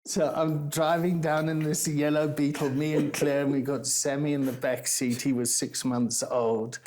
So I'm driving down in this yellow Beetle, me and Claire, and we got Sammy in the back seat. He was 6 months old.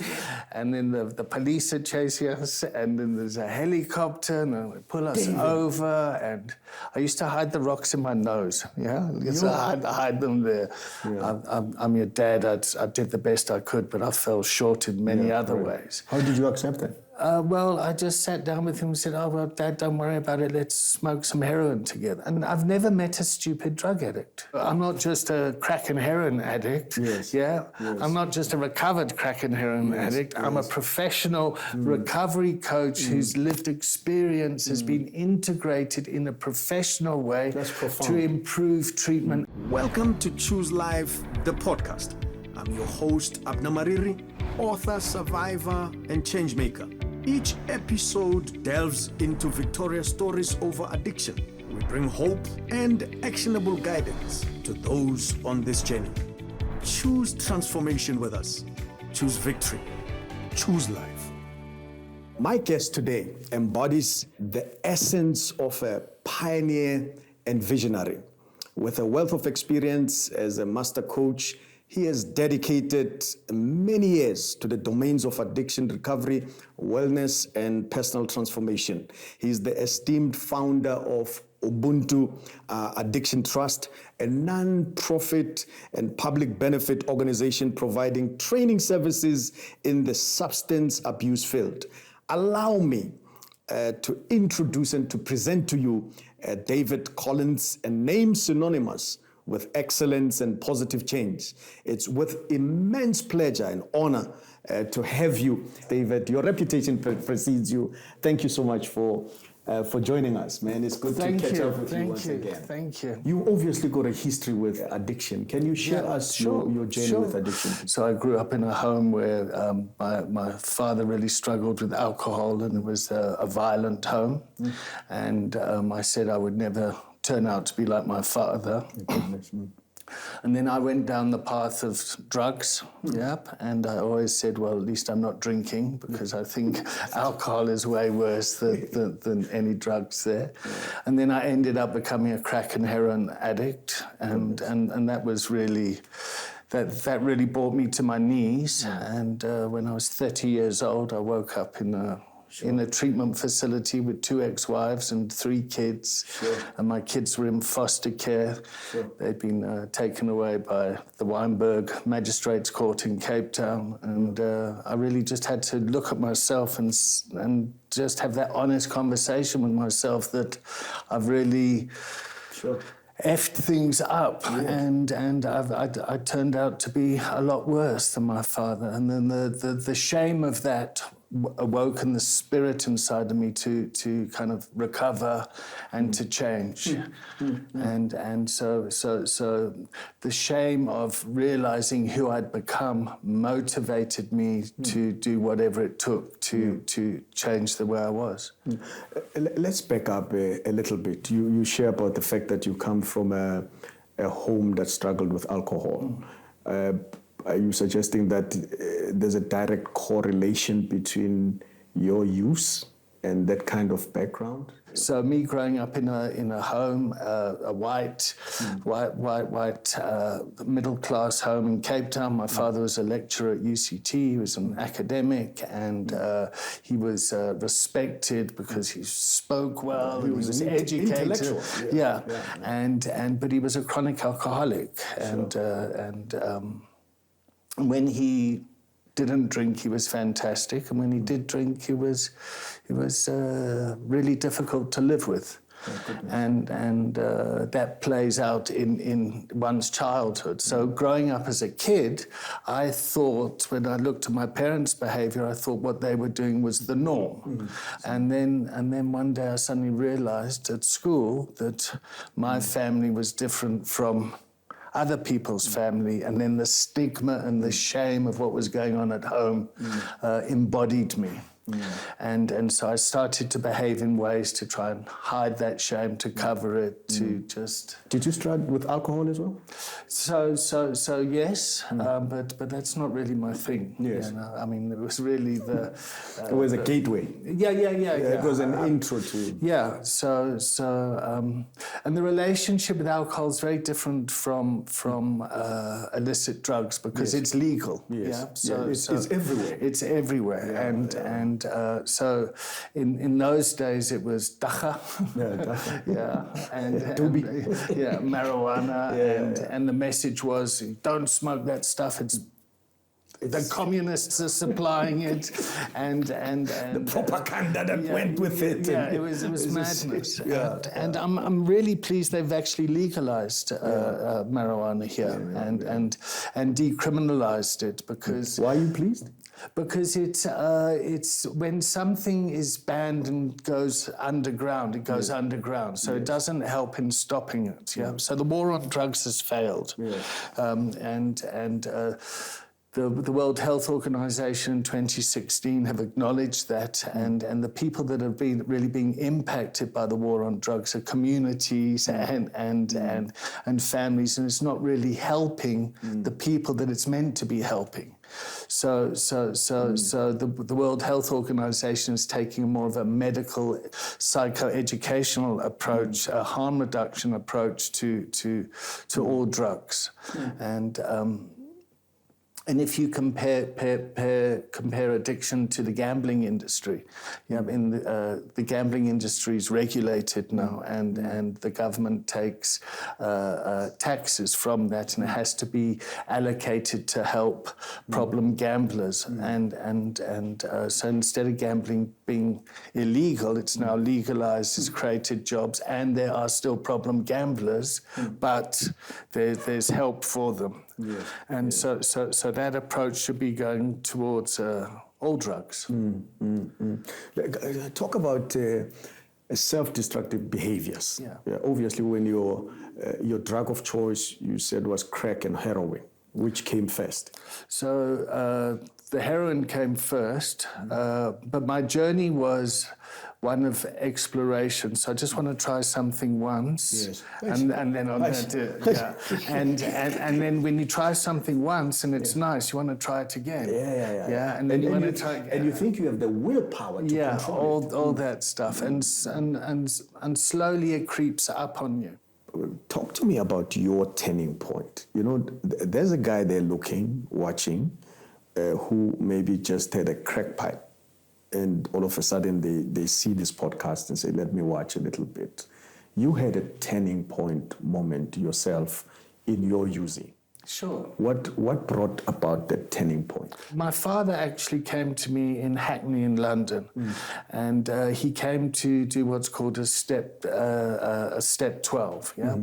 And then the police are chasing us, and then there's a helicopter, and they pull us over. And I used to hide the rocks in my nose, yeah? I used to hide them there. Yeah. I'm your dad. I did the best I could, but I fell short in many other ways. How did you accept it? Well, I just sat down with him and said, oh, well, Dad, don't worry about it. Let's smoke some heroin together. And I've never met a stupid drug addict. I'm not just a crack and heroin addict. Yes. Yeah? Yes. I'm not just a recovered crack and heroin addict. I'm a professional recovery coach whose lived experience has been integrated in a professional way to improve treatment. Welcome to Choose Life, the podcast. I'm your host, Abna Mariri, author, survivor, and changemaker. Each episode delves into victorious stories over addiction. We bring hope and actionable guidance to those on this journey. Choose transformation with us. Choose victory. Choose life. My guest today embodies the essence of a pioneer and visionary. With a wealth of experience as a master coach, he has dedicated many years to the domains of addiction recovery, wellness, and personal transformation. He is the esteemed founder of Ubuntu Addiction Trust, a non-profit and public benefit organization providing training services in the substance abuse field. Allow me to introduce and to present to you David Collins, a name synonymous with excellence and positive change. It's with immense pleasure and honor to have you, David. Your reputation precedes you. Thank you so much for joining us, man. It's good to catch up with you once again. Thank you. You obviously got a history with addiction. Can you share us your journey with addiction? So I grew up in a home where my father really struggled with alcohol, and it was a violent home. And I said I would never turn out to be like my father. And then I went down the path of drugs, and I always said, well, at least I'm not drinking, because I think alcohol is way worse than any drugs there. And then I ended up becoming a crack and heroin addict, and that was really, that really brought me to my knees. And when I was 30 years old, I woke up in a treatment facility with 2 ex-wives and 3 kids. And my kids were in foster care. They'd been taken away by the Wynberg Magistrates Court in Cape Town. And I really just had to look at myself and just have that honest conversation with myself that I've really effed things up, and I turned out to be a lot worse than my father. And then the shame of that awoken the spirit inside of me to kind of recover and to change. And so the shame of realizing who I'd become motivated me to do whatever it took to change the way I was. Let's back up a little bit. You share about the fact that you come from a home that struggled with alcohol. Are you suggesting that there's a direct correlation between your use and that kind of background? So me growing up in a home, a white middle-class home in Cape Town. My father was a lecturer at UCT. He was an academic, and he was respected because he spoke well. He was educated. But he was a chronic alcoholic, and when he didn't drink, he was fantastic, and when he did drink, he was really difficult to live with. And that plays out in one's childhood. So growing up as a kid, I thought, when I looked at my parents' behavior, I thought what they were doing was the norm. And then one day I suddenly realized at school that my family was different from other people's family, and then the stigma and the shame of what was going on at home embodied me. And so I started to behave in ways to try and hide that shame, to cover it, to just... Did you struggle with alcohol as well? So yes, but that's not really my thing. Yes. You know? I mean, it was really the... it was a gateway. Yeah. It was an intro to... Yeah, and the relationship with alcohol is very different from illicit drugs because it's legal. Yes. Yeah, so it's everywhere. It's everywhere, and so in those days it was dacha, and marijuana, and the message was don't smoke that stuff. The communists are supplying it, and the propaganda that went with it. Yeah, it was madness. And I'm really pleased they've actually legalized marijuana here and decriminalized it because. Why are you pleased? Because it's when something is banned and goes underground, it goes underground. So it doesn't help in stopping it. Yeah. So the war on drugs has failed, The World Health Organization in 2016 have acknowledged that, and the people that have been really being impacted by the war on drugs are communities and families, and it's not really helping the people that it's meant to be helping. So the World Health Organization is taking more of a medical, psychoeducational approach, a harm reduction approach to all drugs, and if you compare addiction to the gambling industry, the gambling industry is regulated now, and the government takes taxes from that, and it has to be allocated to help problem gamblers. So instead of gambling being illegal, it's now legalized. It's created jobs, and there are still problem gamblers, but there's help for them. Yes. And so that approach should be going towards all drugs. Talk about self-destructive behaviors. Obviously, when your drug of choice, you said, was crack and heroin. Which came first? So the heroin came first, but my journey was one of exploration. So I just want to try something once, and then I'm going to, and then when you try something once and it's nice, you want to try it again. And then you want to try again. And you think you have the willpower to control all that stuff, and slowly it creeps up on you. Talk to me about your turning point. You know, there's a guy there looking, watching, who maybe just had a crack pipe, and all of a sudden they see this podcast and say, let me watch a little bit. You had a turning point moment yourself in your using. Sure. What brought about that turning point? My father actually came to me in Hackney in London, and he came to do what's called a step 12. Yeah,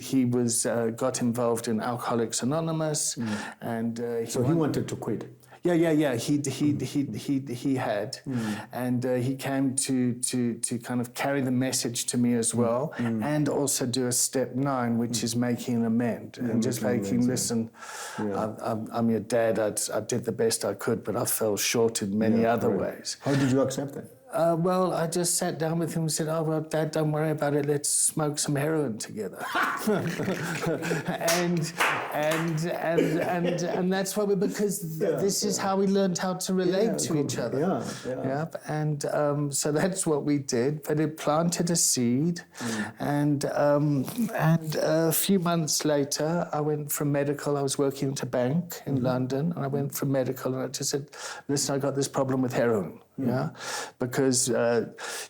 he was got involved in Alcoholics Anonymous, and he wanted to quit. Yeah. He had, and he came to kind of carry the message to me as well, and also do a step 9, which is making an amend, and just making, listen, I'm your dad. I did the best I could, but I fell short in many other ways. How did you accept that? Well, I just sat down with him and said, "Oh well, Dad, don't worry about it. Let's smoke some heroin together." and that's why because this is how we learned how to relate to each other. And so that's what we did. But it planted a seed, and a few months later, I went from medical. I was working at a bank in London, and I went from medical, and I just said, "Listen, I got this problem with heroin." Because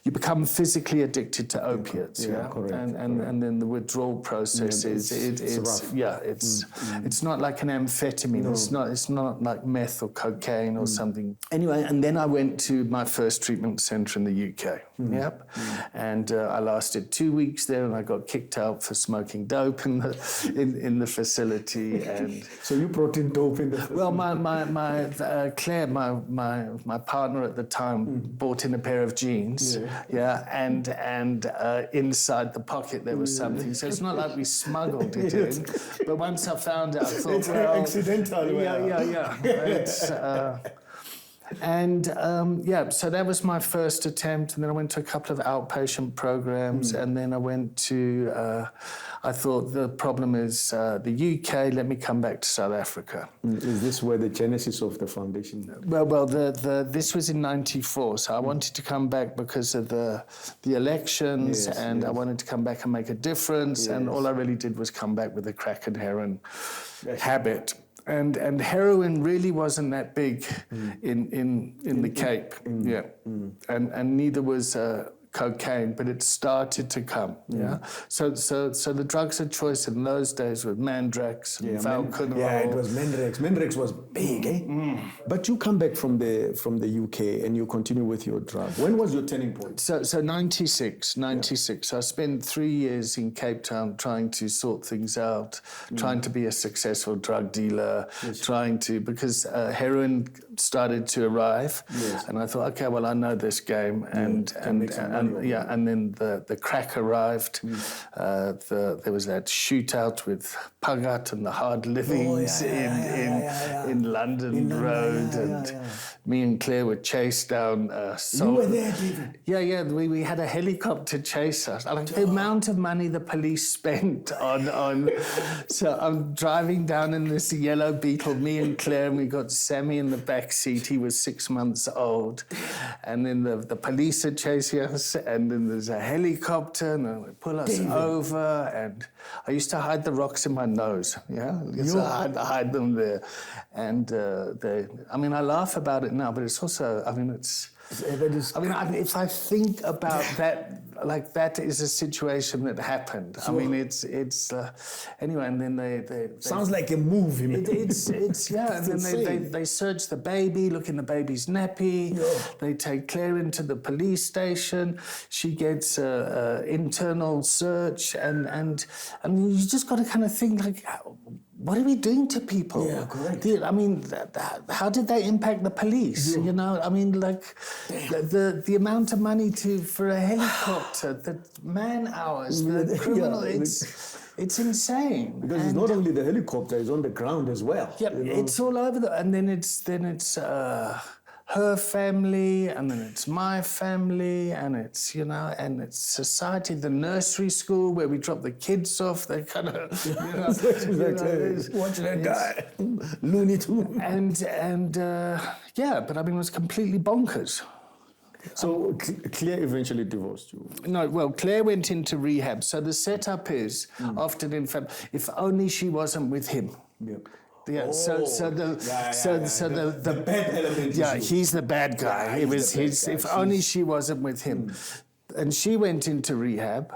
you become physically addicted to opiates, correct. And then the withdrawal process it's not like an amphetamine. No. It's not like meth or cocaine or something. Anyway, and then I went to my first treatment centre in the UK. And I lasted 2 weeks there, and I got kicked out for smoking dope in the facility. And so you brought in dope in the facility? Well, my Claire, my partner at the time, bought in a pair of jeans, and inside the pocket there was something. So it's not like we smuggled it in, but once I found it, I thought, it's accidental. Yeah. It's, And so that was my first attempt. And then I went to a couple of outpatient programs. And then I went to, I thought the problem is the UK, let me come back to South Africa. Is this where the genesis of the foundation? Well, this was in '94, so I wanted to come back because of the elections, and I wanted to come back and make a difference, and all I really did was come back with a crack and heroin habit. And heroin really wasn't that big in the Cape, and neither was cocaine, but it started to come. So the drugs of choice in those days were Mandrax and Falconol. It was Mandrax. Mandrax was big, But you come back from the UK and you continue with your drug. When was your turning point? So 96. So I spent 3 years in Cape Town trying to sort things out, trying to be a successful drug dealer, because heroin started to arrive, and I thought, okay, well, I know this game, and then the crack arrived. There was that shootout with Pagat and the Hard Livings in London Road, and me and Claire were chased down. You were there, David? Yeah. We had a helicopter chase us. Like the amount of money the police spent on. So I'm driving down in this yellow Beetle, me and Claire, and we got Sammy in the back seat. He was 6 months old, and then the police are chasing us, and then there's a helicopter, and they pull us over. And I used to hide the rocks in my nose. I hide them there, and I laugh about it now, but it's also, if I think about that, like that is a situation that happened. Sure. It's anyway. And then they sounds like a movie. It's and then they search the baby, look in the baby's nappy. Yeah. They take Claire into the police station. She gets a internal search, and you just got to kind of think like, what are we doing to people? Yeah, correct. How did they impact the police? Yeah. The amount of money for a helicopter, the man hours, the criminal, it's insane. Because it's not only the helicopter, it's on the ground as well. Yeah, it's all over and then it's her family, and then it's my family, and it's society, the nursery school where we drop the kids off. They kind of, watch that guy, Looney Tunes. But it was completely bonkers. So Claire eventually divorced you? No, well, Claire went into rehab. So the setup is often if only she wasn't with him. Yep. Yeah, the bad element. Yeah, he's the bad guy. It was his. If only she wasn't with him. And she went into rehab,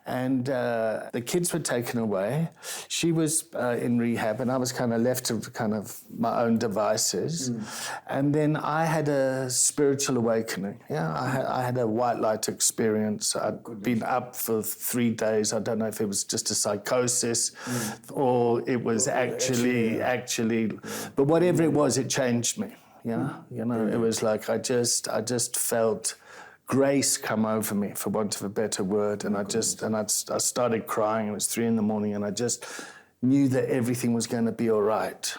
and the kids were taken away. She was in rehab, and I was kind of left to kind of my own devices. And then I had a spiritual awakening. Yeah, I had a white light experience. I'd been up for 3 days. I don't know if it was just a psychosis or it was actually. But whatever it was, it changed me. Yeah, it was like I just felt grace come over me, for want of a better word, and I started crying. It was 3 a.m, and I just knew that everything was going to be all right.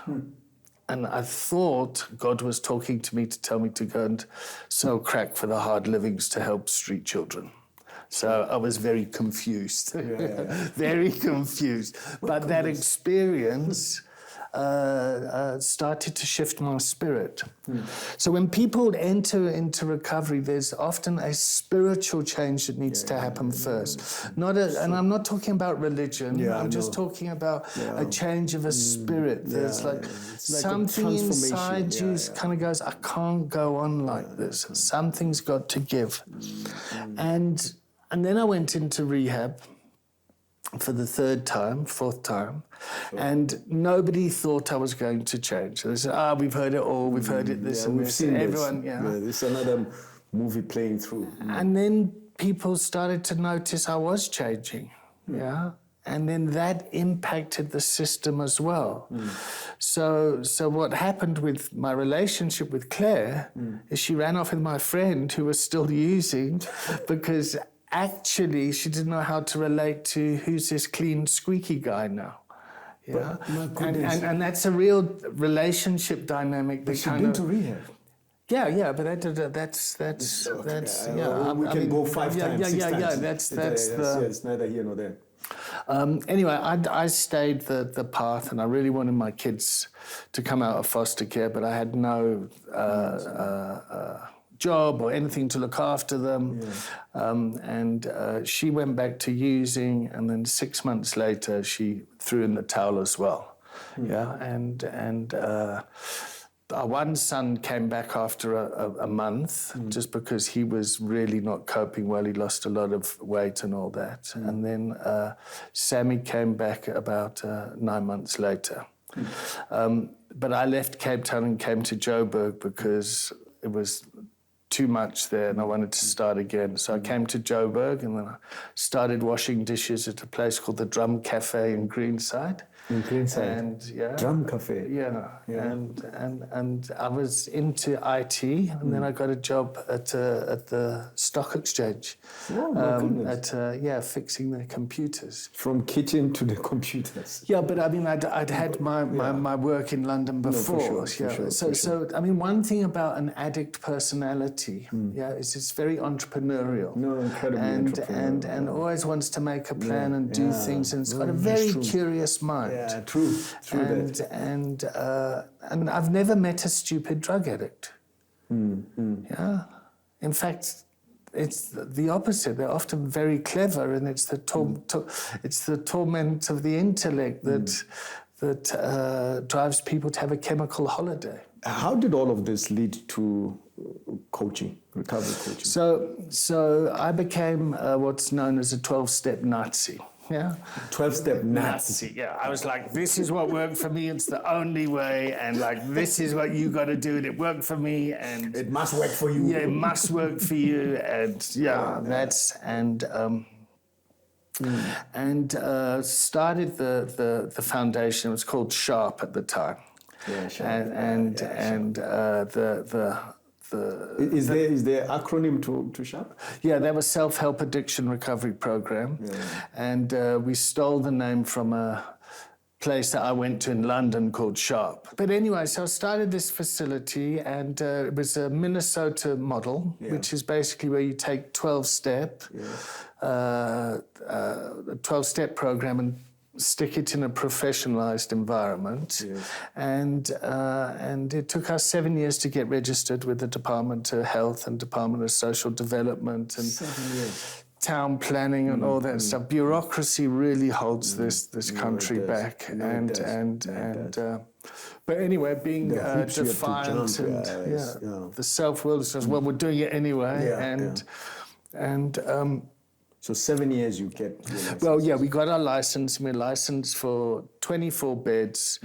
And I thought God was talking to me to tell me to go and sell crack for the Hard Livings to help street children. So I was very confused, very confused. But that experience started to shift my spirit. So when people enter into recovery, there's often a spiritual change that needs to happen first. And I'm not talking about religion. I'm just talking about a change of a spirit. There's like something inside you kind of goes, I can't go on like this. Something's got to give. And then I went into rehab for the 4th time, and nobody thought I was going to change. They said, we've heard it all, we've heard it this and we've this. Seen everyone, this is another movie playing through. And then people started to notice I was changing, and then that impacted the system as well. So what happened with my relationship with Claire is she ran off with my friend who was still using, because actually she didn't know how to relate to who's this clean, squeaky guy now. Yeah, and that's a real relationship dynamic. But she'd been to rehab. Yeah, but that's yeah. We can go 5 times, 6 times. Yeah. That's it's neither here nor there. Anyway, I stayed the path, and I really wanted my kids to come out of foster care, but I had no job or anything to look after them. And she went back to using, and then 6 months later, she threw in the towel as well. Yeah, and our one son came back after a month just because he was really not coping well. He lost a lot of weight and all that. And then Sammy came back about 9 months later. But I left Cape Town and came to Joburg because it was too much there and I wanted to start again. So I came to Joburg and then I started washing dishes at a place called the Drum Cafe in Greenside. In Greenside. And Drum Cafe. Yeah. And I was into IT, and then I got a job at the stock exchange. Oh my goodness. Fixing the computers. From kitchen to the computers. Yeah, but I mean, I'd had my work in London before. So I mean, one thing about an addict personality, is it's very entrepreneurial. No, incredibly entrepreneurial. And always wants to make a plan and do things, and it's got a very curious mind. Yeah, true. And I've never met a stupid drug addict. Yeah, in fact, it's the opposite. They're often very clever, and it's the torment of the intellect that drives people to have a chemical holiday. How did all of this lead to coaching, recovery coaching? So I became what's known as a 12-step Nazi. Yeah, 12-step Nazi. Yeah, I was like, this is what worked for me. It's the only way, and like, this is what you got to do. And it worked for me, and it must work for you. Yeah, it must work for you, and started the foundation. It was called Sharp at the time. Yeah, Sharp. Is there acronym to Sharp? Yeah, that was Self-Help Addiction Recovery Program. Yeah. And we stole the name from a place that I went to in London called Sharp. But anyway, so I started this facility, and it was a Minnesota model, which is basically where you take 12-step, a 12-step program and stick it in a professionalized environment. And it took us 7 years to get registered with the Department of Health and Department of Social Development and 7 years. Town planning and all that stuff. Bureaucracy really holds this country back. But anyway, being defiant and the self-will says, well, we're doing it anyway. So 7 years you get your license. Well, yeah, we got our license. We're licensed for 24 beds.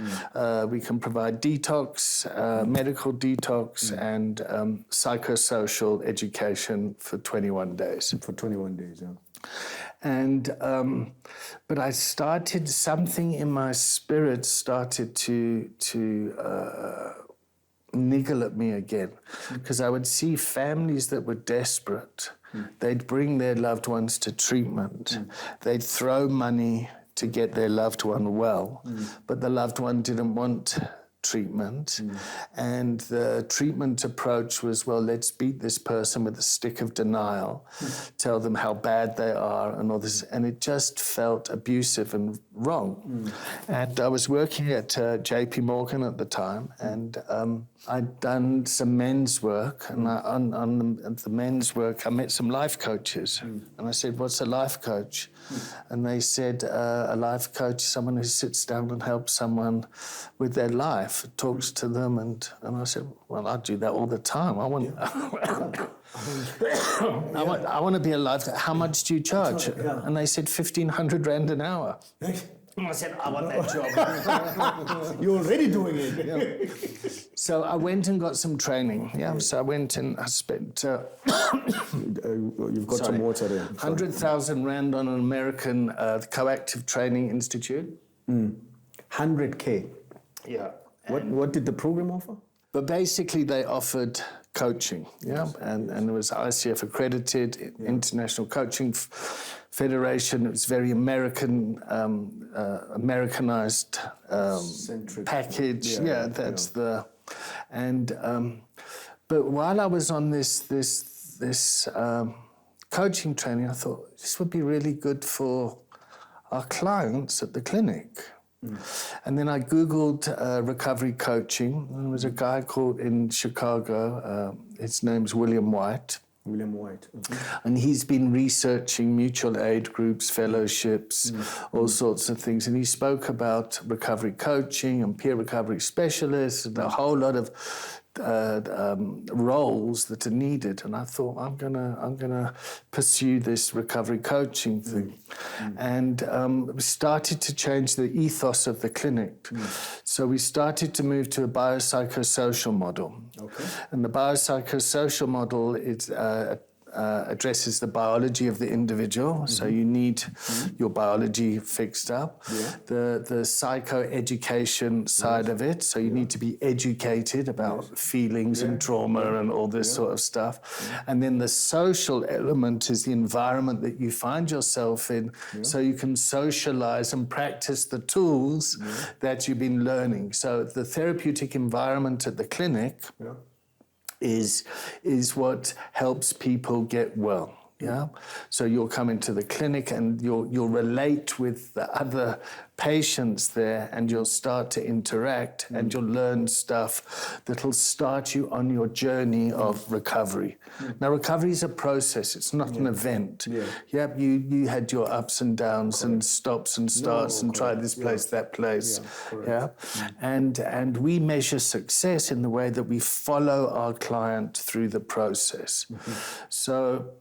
We can provide detox, medical detox, and psychosocial education for 21 days. For 21 days, yeah. And but I started, something in my spirit started to niggle at me again, because I would see families that were desperate. They'd bring their loved ones to treatment. They'd throw money to get their loved one well, but the loved one didn't want treatment. And the treatment approach was, well, let's beat this person with a stick of denial, tell them how bad they are and all this. And it just felt abusive and wrong. And I was working at JP Morgan at the time, and I'd done some men's work, and on the men's work, I met some life coaches. And I said, what's a life coach? And they said, a life coach is someone who sits down and helps someone with their life, talks to them. And I said, well, I do that all the time. I want to be a life coach. How much do you charge? And they said 1,500 Rand an hour. And I said, I want that job. You're already doing it. So I went and got some training. So I went and I spent... You've got some water there. 100,000 Rand on an American Coactive Training Institute. 100K? Yeah. What did the program offer? But basically they offered coaching, and it was ICF accredited, International Coaching Federation. It was very Americanized Centric. package. That's the... And But while I was on this coaching training, I thought this would be really good for our clients at the clinic. And then I Googled recovery coaching, and there was a guy called in Chicago, his name's William White. William White. Okay. And he's been researching mutual aid groups, fellowships, all sorts of things. And he spoke about recovery coaching and peer recovery specialists and a whole lot of roles that are needed. And I thought, I'm gonna pursue this recovery coaching thing. And we started to change the ethos of the clinic. So we started to move to a biopsychosocial model. Okay. And the biopsychosocial model is addresses the biology of the individual. So you need your biology fixed up. The psychoeducation side of it. So you need to be educated about feelings and trauma and all this sort of stuff. And then the social element is the environment that you find yourself in, so you can socialize and practice the tools that you've been learning. So the therapeutic environment at the clinic is what helps people get well. Yeah, so you'll come into the clinic and you'll relate with the other patients there, and you'll start to interact, and you'll learn stuff that'll start you on your journey of recovery. Now, recovery is a process; it's not an event. You had your ups and downs and stops and starts and try this place, that place. And we measure success in the way that we follow our client through the process. So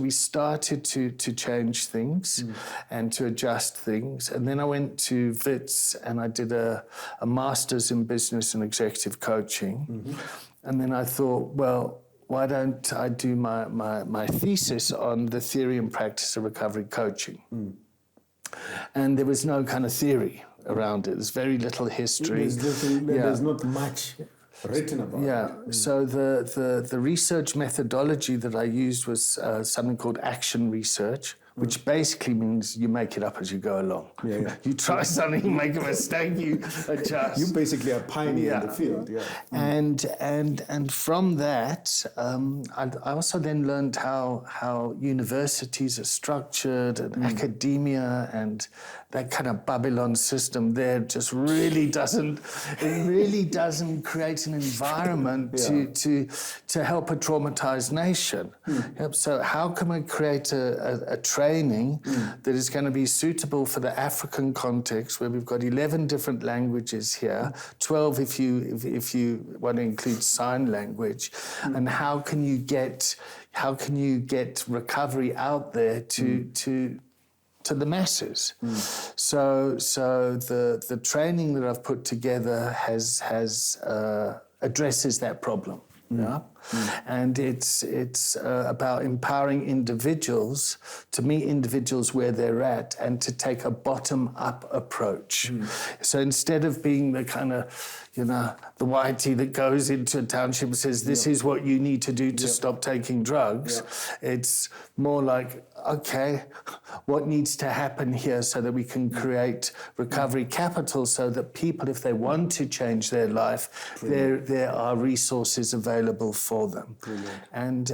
we started to change things and to adjust things. And then I went to WITS and I did a master's in business and executive coaching. And then I thought, well, why don't I do my thesis on the theory and practice of recovery coaching? And there was no kind of theory around it. There's very little history. There's not much written about it. So the research methodology that I used was something called action research, which basically means you make it up as you go along. You try something, you make a mistake, you adjust. You basically are pioneer in the field. And from that, I also then learned how universities are structured and academia and that kind of Babylon system there just really doesn't create an environment to help a traumatized nation. So how can we create a training that is going to be suitable for the African context, where we've got 11 different languages here, 12 if you want to include sign language, and how can you get recovery out there to the masses? So the training that I've put together has addresses that problem. And it's about empowering individuals to meet individuals where they're at and to take a bottom-up approach. So instead of being the kind of, the whitey that goes into a township and says, this is what you need to do to stop taking drugs, it's more like, okay, what needs to happen here so that we can create recovery capital so that people, if they want to change their life, there are resources available for them. And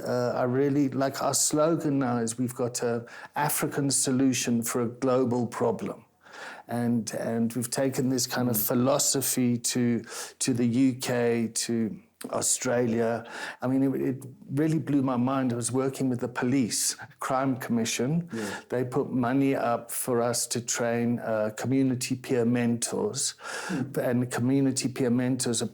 I really, like our slogan now is we've got an African solution for a global problem. And we've taken this kind of philosophy to the UK, to Australia. I mean, it really blew my mind. I was working with the police crime commission. They put money up for us to train community peer mentors. And community peer mentors are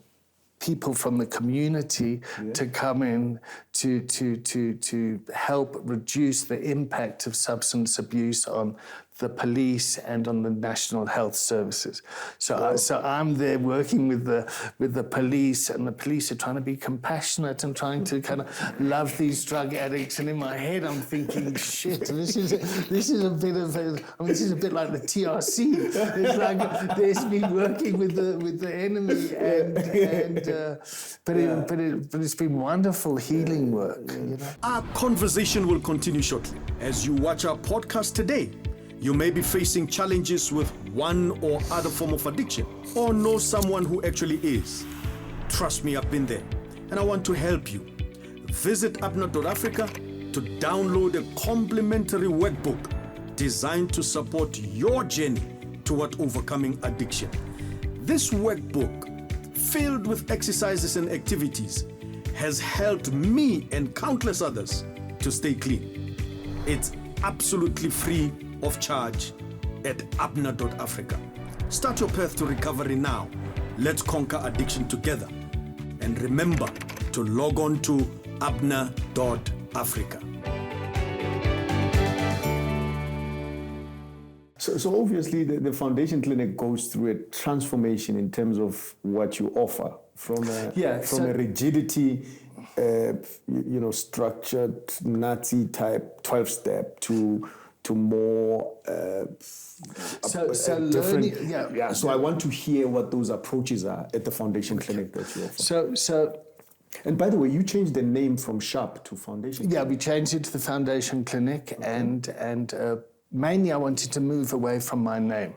people from the community to come in to help reduce the impact of substance abuse on the police and on the National Health Services. So I'm there working with the police, and the police are trying to be compassionate and trying to kind of love these drug addicts. And in my head, I'm thinking, shit, this is a bit of this is a bit like the TRC. It's like there's me working with the enemy, but it's been wonderful healing work. Our conversation will continue shortly. As you watch our podcast today, you may be facing challenges with one or other form of addiction, or know someone who actually is. Trust me, I've been there. and I want to help you. Visit abna.africa to download a complimentary workbook designed to support your journey toward overcoming addiction. This workbook, filled with exercises and activities, has helped me and countless others to stay clean. It's absolutely free of charge at abna.africa. Start your path to recovery now. Let's conquer addiction together. And remember to log on to abna.africa. So obviously the Foundation Clinic goes through a transformation in terms of what you offer from a rigidity, structured Nazi type 12-step to more different. So I want to hear what those approaches are at the Foundation Clinic that you offer. And by the way, you changed the name from SHARP to Foundation Clinic. Yeah, we changed it to the Foundation Clinic, and mainly I wanted to move away from my name.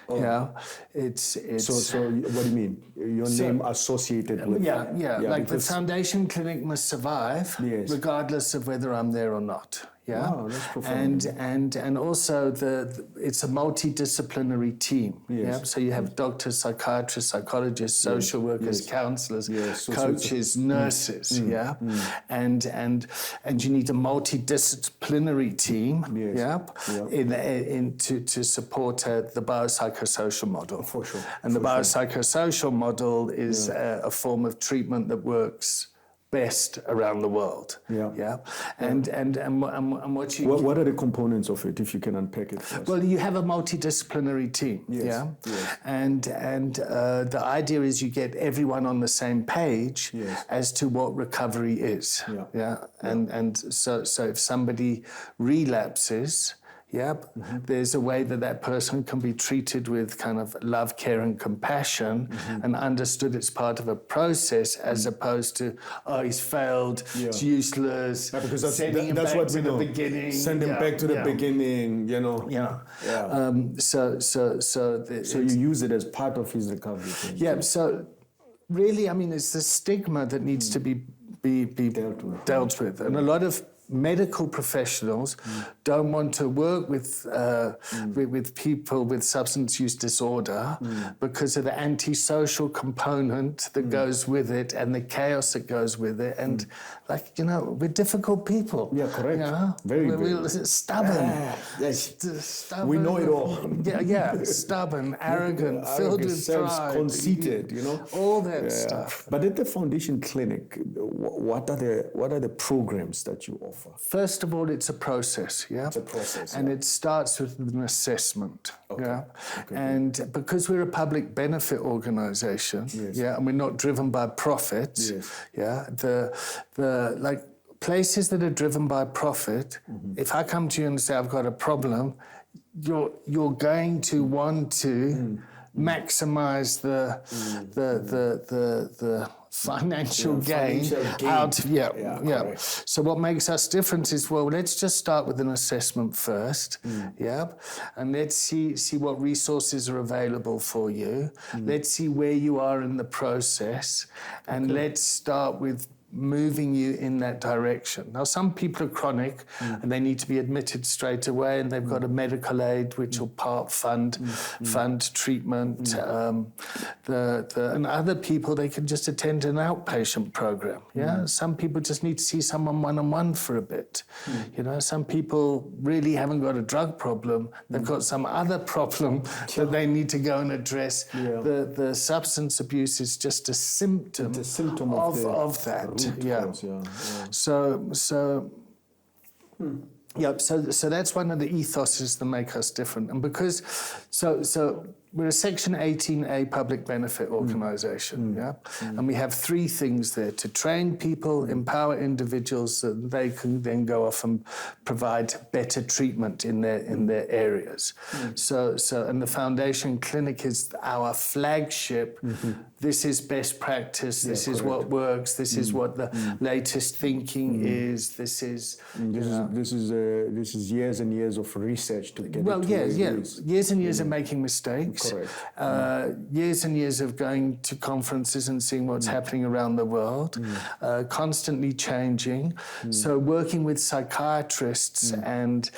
Oh. Yeah, it's. So what do you mean? Your name associated with? Yeah. Like the Foundation Clinic must survive, regardless of whether I'm there or not. Yeah, wow, that's profound. And also it's a multidisciplinary team. Yes. Yeah, so you have doctors, psychiatrists, psychologists, social workers, counselors, coaches, nurses. Yeah, and you need a multidisciplinary team. To support the biopsychosocial model. For sure. And the biopsychosocial model is a form of treatment that works best around the world. And what you... What are the components of it, if you can unpack it for us? Well, you have a multidisciplinary team. And the idea is you get everyone on the same page as to what recovery is. And so if somebody relapses, there's a way that person can be treated with kind of love, care, and compassion, and understood it's part of a process, as opposed to, he's failed, it's useless. Because that's what we know. Beginning. Send him back to the beginning, So you use it as part of his recovery thing. So really, I mean, it's the stigma that needs to be dealt with. And a lot of medical professionals don't want to work with people with substance use disorder because of the antisocial component that goes with it and the chaos that goes with it. And we're difficult people. Yeah, correct. We're stubborn. Stubborn. We know it all. Stubborn, arrogant, filled with pride, conceited. All that stuff. But at the Foundation Clinic, what are the programs that you offer? First of all, it's a process, It's a process, and it starts with an assessment, And because we're a public benefit organisation, and we're not driven by profits, the places that are driven by profit, if I come to you and say I've got a problem, you're going to want to maximise the financial gain out. So what makes us different is, let's just start with an assessment first, and let's see what resources are available for you. Let's see where you are in the process, and let's start with moving you in that direction. Now, some people are chronic and they need to be admitted straight away, and they've got a medical aid which will part fund treatment. And other people, they can just attend an outpatient program. Some people just need to see someone one-on-one for a bit. Some people really haven't got a drug problem. They've got some other problem that they need to go and address. The substance abuse is just a symptom, of that. So that's one of the ethoses that make us different. And because we're a Section 18A public benefit organisation, and we have three things there: to train people, empower individuals so that they can then go off and provide better treatment in their areas. And the Foundation Clinic is our flagship. This is best practice. This is what works. This is what the latest thinking is. This is years and years of research to get it to years and years of making mistakes. years and years of going to conferences and seeing what's happening around the world, constantly changing. So working with psychiatrists and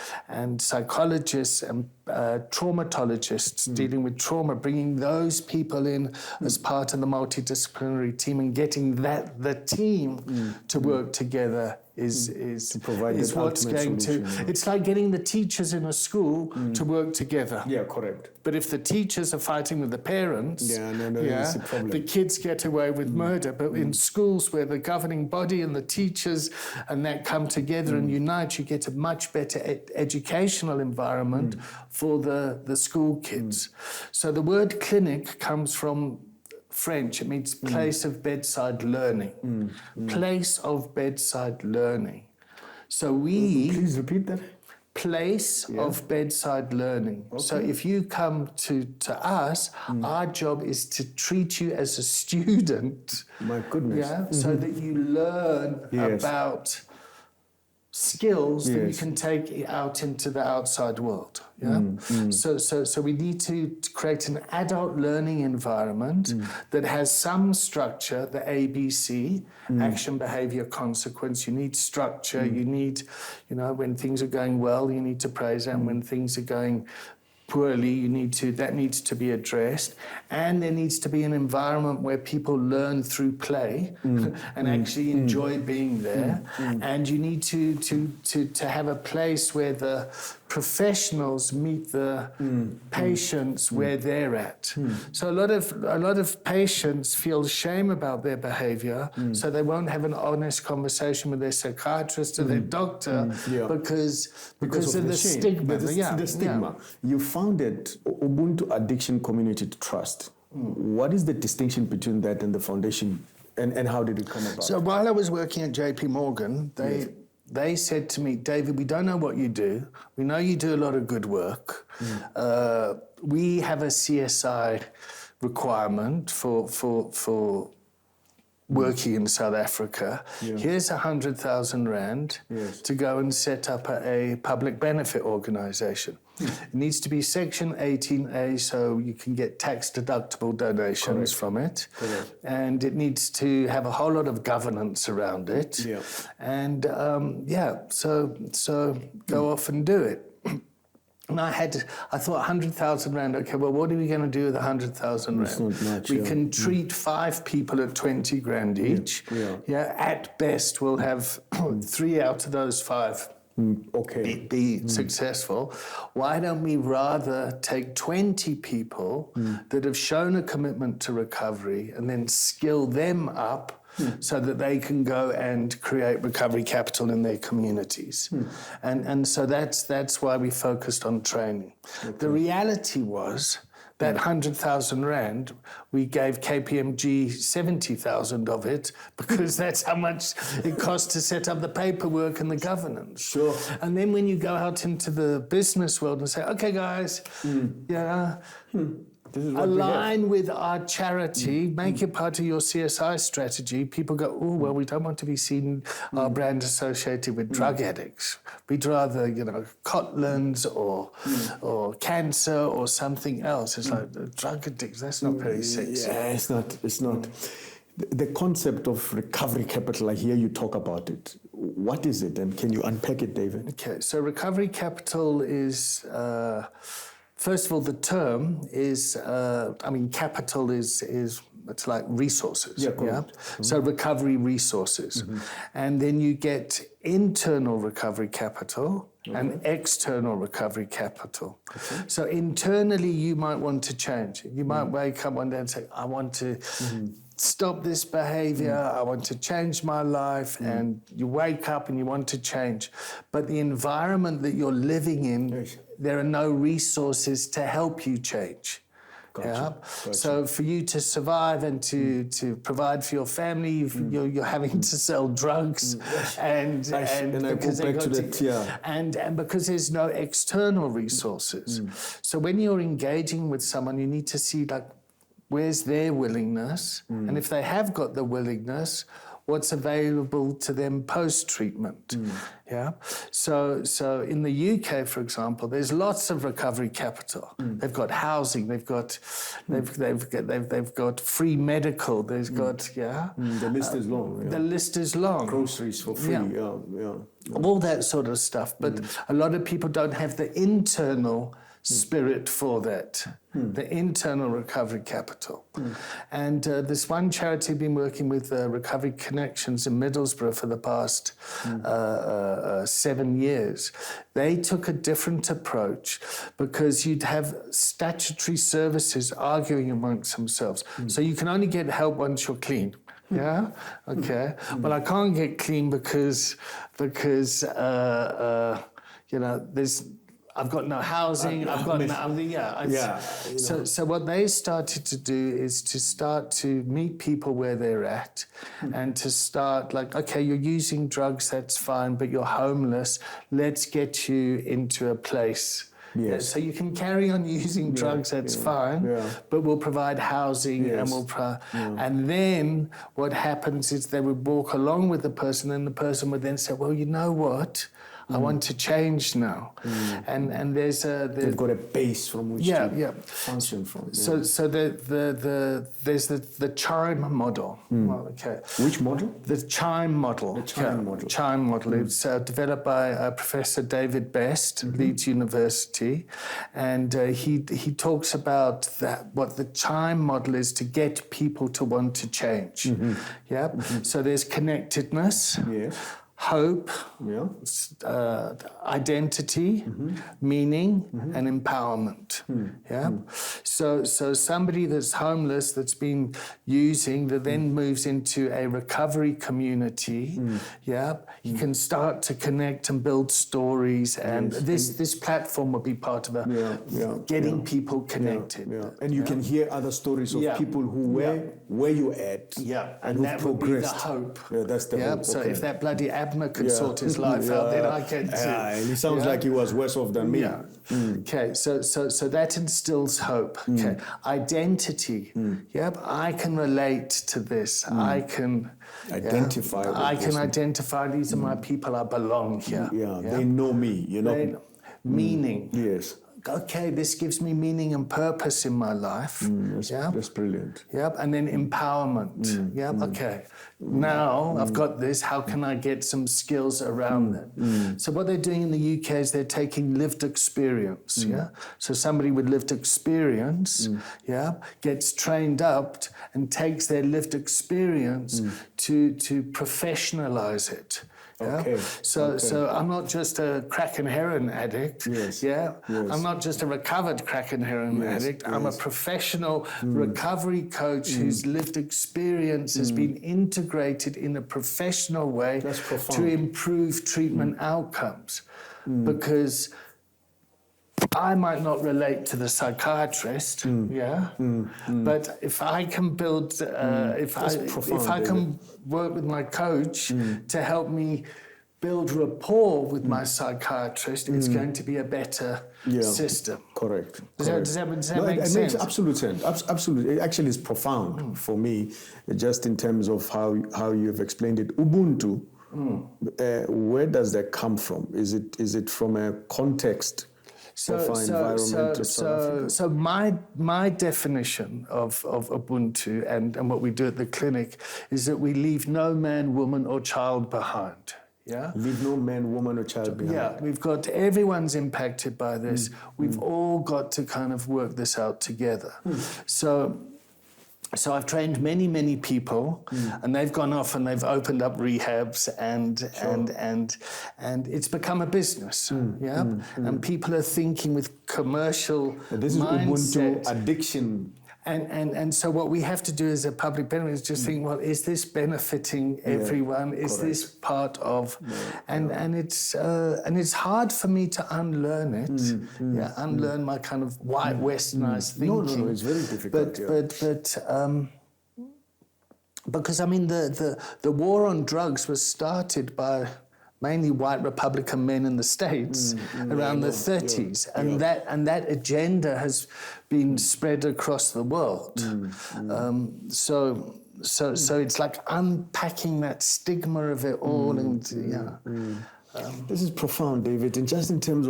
psychologists and traumatologists dealing with trauma, bringing those people in as part of the multidisciplinary team and getting the team to work together is to provide is that what's ultimate going solution, to. It's like getting the teachers in a school to work together. Yeah, correct. But if the teachers are fighting with the parents, it's a problem. the kids get away with murder. But in schools where the governing body and the teachers and that come together and unite, you get a much better educational environment for the school kids. So the word clinic comes from French. It means place of bedside learning. Place of bedside learning. So we... Please repeat that. Place of bedside learning. Okay. So if you come to us, our job is to treat you as a student. My goodness. Yeah, so that you learn about skills that you can take out into the outside world. Yeah. So we need to create an adult learning environment that has some structure, the ABC, action, behavior, consequence. You need structure. You need, when things are going well, you need to praise them. When things are going poorly, that needs to be addressed. And there needs to be an environment where people learn through play and actually enjoy being there. And you need to have a place where the professionals meet the patients where they're at. So a lot of patients feel shame about their behavior, so they won't have an honest conversation with their psychiatrist or their doctor because of the stigma. The stigma. You founded Ubuntu Addiction Community Trust. What is the distinction between that and the foundation, and how did it come about? So while I was working at JP Morgan, they said to me, David, we don't know what you do. We know you do a lot of good work. We have a CSI requirement for working in South Africa. Here's 100,000 rand to go and set up a public benefit organization. It needs to be Section 18A, so you can get tax-deductible donations from it. And it needs to have a whole lot of governance around it. And so go off and do it. And I thought 100,000 rand, okay, well, what are we going to do with 100,000 rand? It's not much, we can treat 5 people at 20 grand each. At best, we'll have 3 out of those 5 be successful. Why don't we rather take 20 people that have shown a commitment to recovery and then skill them up so that they can go and create recovery capital in their communities. And so that's why we focused on training. The reality was that 100,000 rand, we gave KPMG 70,000 of it because that's how much it costs to set up the paperwork and the governance. And then when you go out into the business world and say, okay, guys, align with our charity, make it part of your CSI strategy. People go, oh, well, we don't want to be seen, our brand associated with drug addicts. We'd rather, Cotlands or cancer or something else. It's like drug addicts, that's not very sexy. Yeah, it's not. The concept of recovery capital, I hear you talk about it. What is it, and can you unpack it, David? Okay, so recovery capital is... First of all, the term is, capital is it's like resources. So recovery resources. And then you get internal recovery capital and external recovery capital. So internally, you might want to change. You might wake up one day and say, I want to stop this behavior, I want to change my life, and you wake up and you want to change. But the environment that you're living in, there are no resources to help you change. So for you to survive and to provide for your family, you're having to sell drugs, and because there's no external resources. So when you're engaging with someone, you need to see where's their willingness, and if they have got the willingness, what's available to them post-treatment. Yeah. So in the UK, for example, there's lots of recovery capital. They've got housing. They've got free medical. They've got The list is long. The list is long. Groceries for free. All that sort of stuff. But a lot of people don't have the internal spirit for that, the internal recovery capital. And this one charity I've been working with, Recovery Connections in Middlesbrough for the past 7 years. They took a different approach because you'd have statutory services arguing amongst themselves. So you can only get help once you're clean. Yeah. Okay. Well, I can't get clean because I've got no housing. I've got no. So what they started to do is to start to meet people where they're at, and to start like, okay, you're using drugs, that's fine, but you're homeless. Let's get you into a place. So you can carry on using drugs, that's fine, but we'll provide housing and we'll and then what happens is they would walk along with the person, and the person would then say, well, you know what? I want to change now, and they've got a base from which to function from. So there's the CHIME model. Well, okay. Which model? The CHIME model. The CHIME model. CHIME model. It's developed by Professor David Best, Leeds University, and he talks about that. What the CHIME model is to get people to want to change. So there's connectedness. Yes. Hope, identity, meaning, and empowerment. So somebody that's homeless, that's been using, that then moves into a recovery community. You can start to connect and build stories, and this platform will be part of getting people connected. And you can hear other stories of people who were where you at, and who that progressed. Would be the hope. That's the hope. So if that bloody Abner can sort his life out, then I can too. And he sounds like he was worse off than me. Okay, so that instills hope. Okay, identity. I can relate to this. I can identify. I can identify. These are my people. I belong here. They know me. Meaning. Yes. Okay, this gives me meaning and purpose in my life. That's brilliant. And then empowerment. Okay, now I've got this, how can I get some skills around that? So what they're doing in the UK is they're taking lived experience. So somebody with lived experience gets trained up and takes their lived experience to professionalize it. So I'm not just a crack and heroin addict. I'm not just a recovered crack and heroin addict. I'm a professional recovery coach whose lived experience has been integrated in a professional way to improve treatment outcomes. Because I might not relate to the psychiatrist, but if I can build, if I can work with my coach to help me build rapport with my psychiatrist, it's going to be a better system. Correct. Does that make sense? It makes absolute sense. Absolutely. It actually is profound for me, just in terms of how you've explained it. Ubuntu, where does that come from? Is it from a context? So my definition of Ubuntu and what we do at the clinic is that we leave no man, woman, or child behind. Leave no man, woman, or child behind. We've got everyone's impacted by this. We've all got to kind of work this out together. So I've trained many people, and they've gone off and they've opened up rehabs, and it's become a business. And people are thinking with commercial this is mindset. Ubuntu addiction. And so what we have to do as a public benefit is just think, well, is this benefiting everyone? Is this part of? And it's hard for me to unlearn it. Unlearn my kind of white westernized thinking. No, it's very difficult. But because I mean the war on drugs was started by mainly white Republican men in the States around the 30s. And that agenda has been spread across the world. So it's like unpacking that stigma of it all. This is profound, David. And just in terms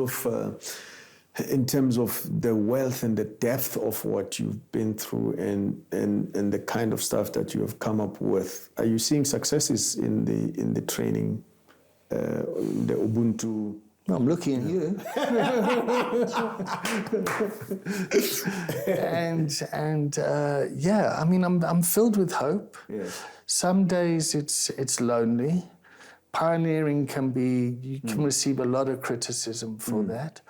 of the wealth and the depth of what you've been through and the kind of stuff that you have come up with, are you seeing successes in the training, the Ubuntu? Well, I'm looking at you. I mean, I'm filled with hope. Yes. Some days it's lonely. Pioneering you can receive a lot of criticism for that.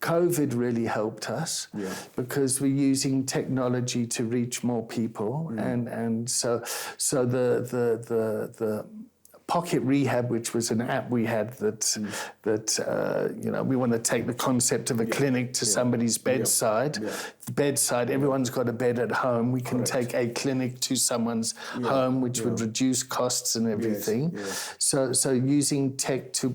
COVID really helped us because we're using technology to reach more people, and so the Pocket Rehab, which was an app we had that we want to take the concept of a clinic to somebody's bedside. Bedside, everyone's got a bed at home. We can take a clinic to someone's home, which would reduce costs and everything. So using tech to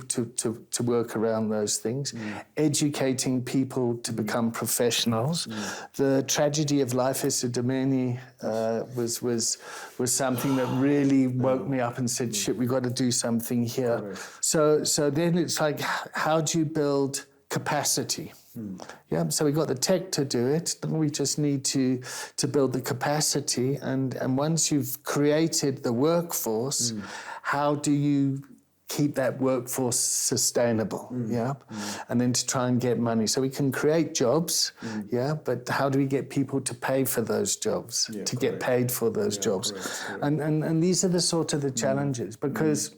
work around those things, educating people to become professionals. The tragedy of Life Isidameni was something that really woke me up and said, shit, we got to do something here. So then it's like, how do you build capacity? So we got the tech to do it, then we just need to build the capacity, and once you've created the workforce, how do you keep that workforce sustainable, and then to try and get money. So we can create jobs, but how do we get people to pay for those jobs, get paid for those jobs? And these are the sort of the challenges, because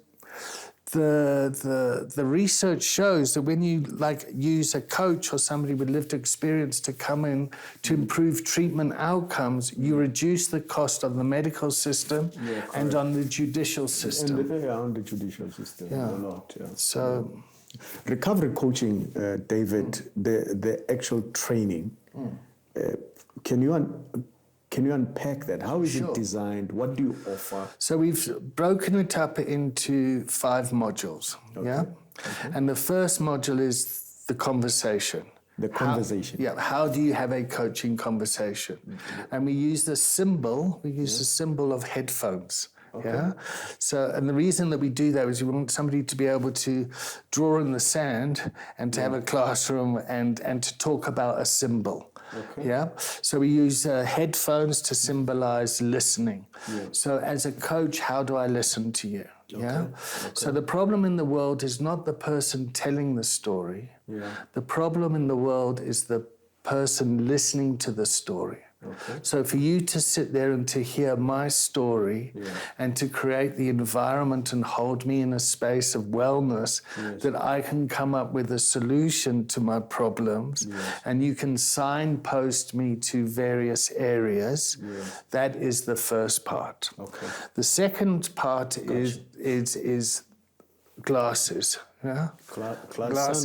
the research shows that when you use a coach or somebody with lived experience to come in to improve treatment outcomes, you reduce the cost on the medical system and on the judicial system. And on the judicial system a lot. So, recovery coaching, David, the actual training. Can you unpack that? How is it designed? What do you offer? So we've broken it up into 5 modules, And the first module is the conversation. The conversation. How do you have a coaching conversation? And we use the symbol of headphones. So, and the reason that we do that is we want somebody to be able to draw in the sand and to have a classroom and to talk about a symbol. So we use headphones to symbolize listening. So as a coach, how do I listen to you? So the problem in the world is not the person telling the story. The problem in the world is the person listening to the story. So for you to sit there and to hear my story and to create the environment and hold me in a space of wellness that I can come up with a solution to my problems and you can signpost me to various areas, that is the first part. The second part is glasses. Glasses.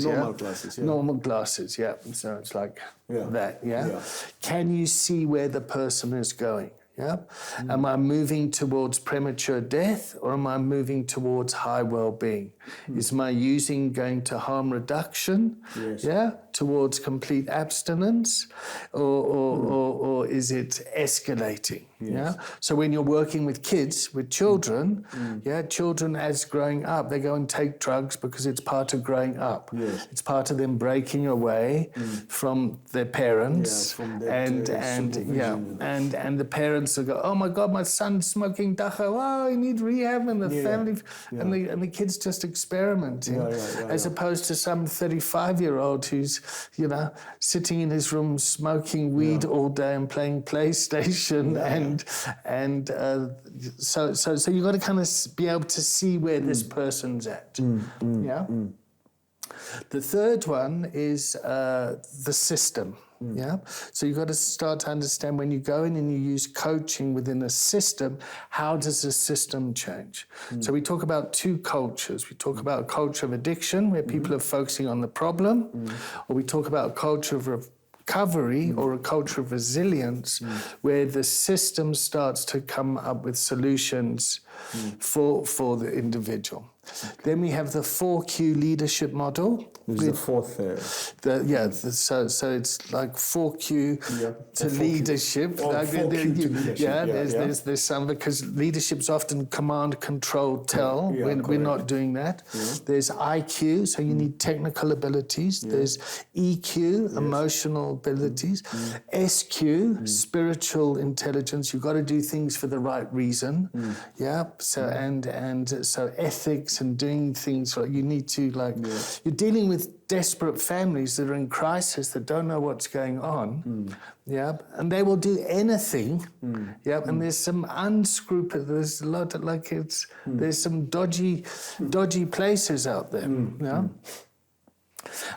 Normal glasses. Normal glasses. So it's like that. Can you see where the person is going? Am I moving towards premature death or am I moving towards high well-being? Is my using going to harm reduction? Towards complete abstinence, or is it escalating? So when you're working with kids, with children, children as growing up, they go and take drugs because it's part of growing up. It's part of them breaking away from their parents, and the parents will go, oh my God, my son's smoking dacha. Oh, he needs rehab, and the family, and the kids just experimenting, as opposed to some 35-year-old who's sitting in his room smoking weed all day and playing PlayStation, so you got to kind of be able to see where this person's at. The third one is the system. So you've got to start to understand when you go in and you use coaching within a system, how does the system change? So we talk about 2 cultures. We talk about a culture of addiction where people are focusing on the problem, or we talk about a culture of recovery or a culture of resilience where the system starts to come up with solutions for the individual. Then we have the 4Q leadership model. This is the fourth. So it's like 4Q to 4Q. leadership. Oh, 4Q to leadership. There's some, because leadership's often command, control, tell. We're not doing that. There's IQ, so you need technical abilities. There's EQ, emotional abilities. SQ, spiritual intelligence. You've got to do things for the right reason. So and so ethics and doing things, you need to you're dealing with desperate families that are in crisis, that don't know what's going on, and they will do anything, and there's some unscrupulous, there's a lot of, there's some dodgy places out there,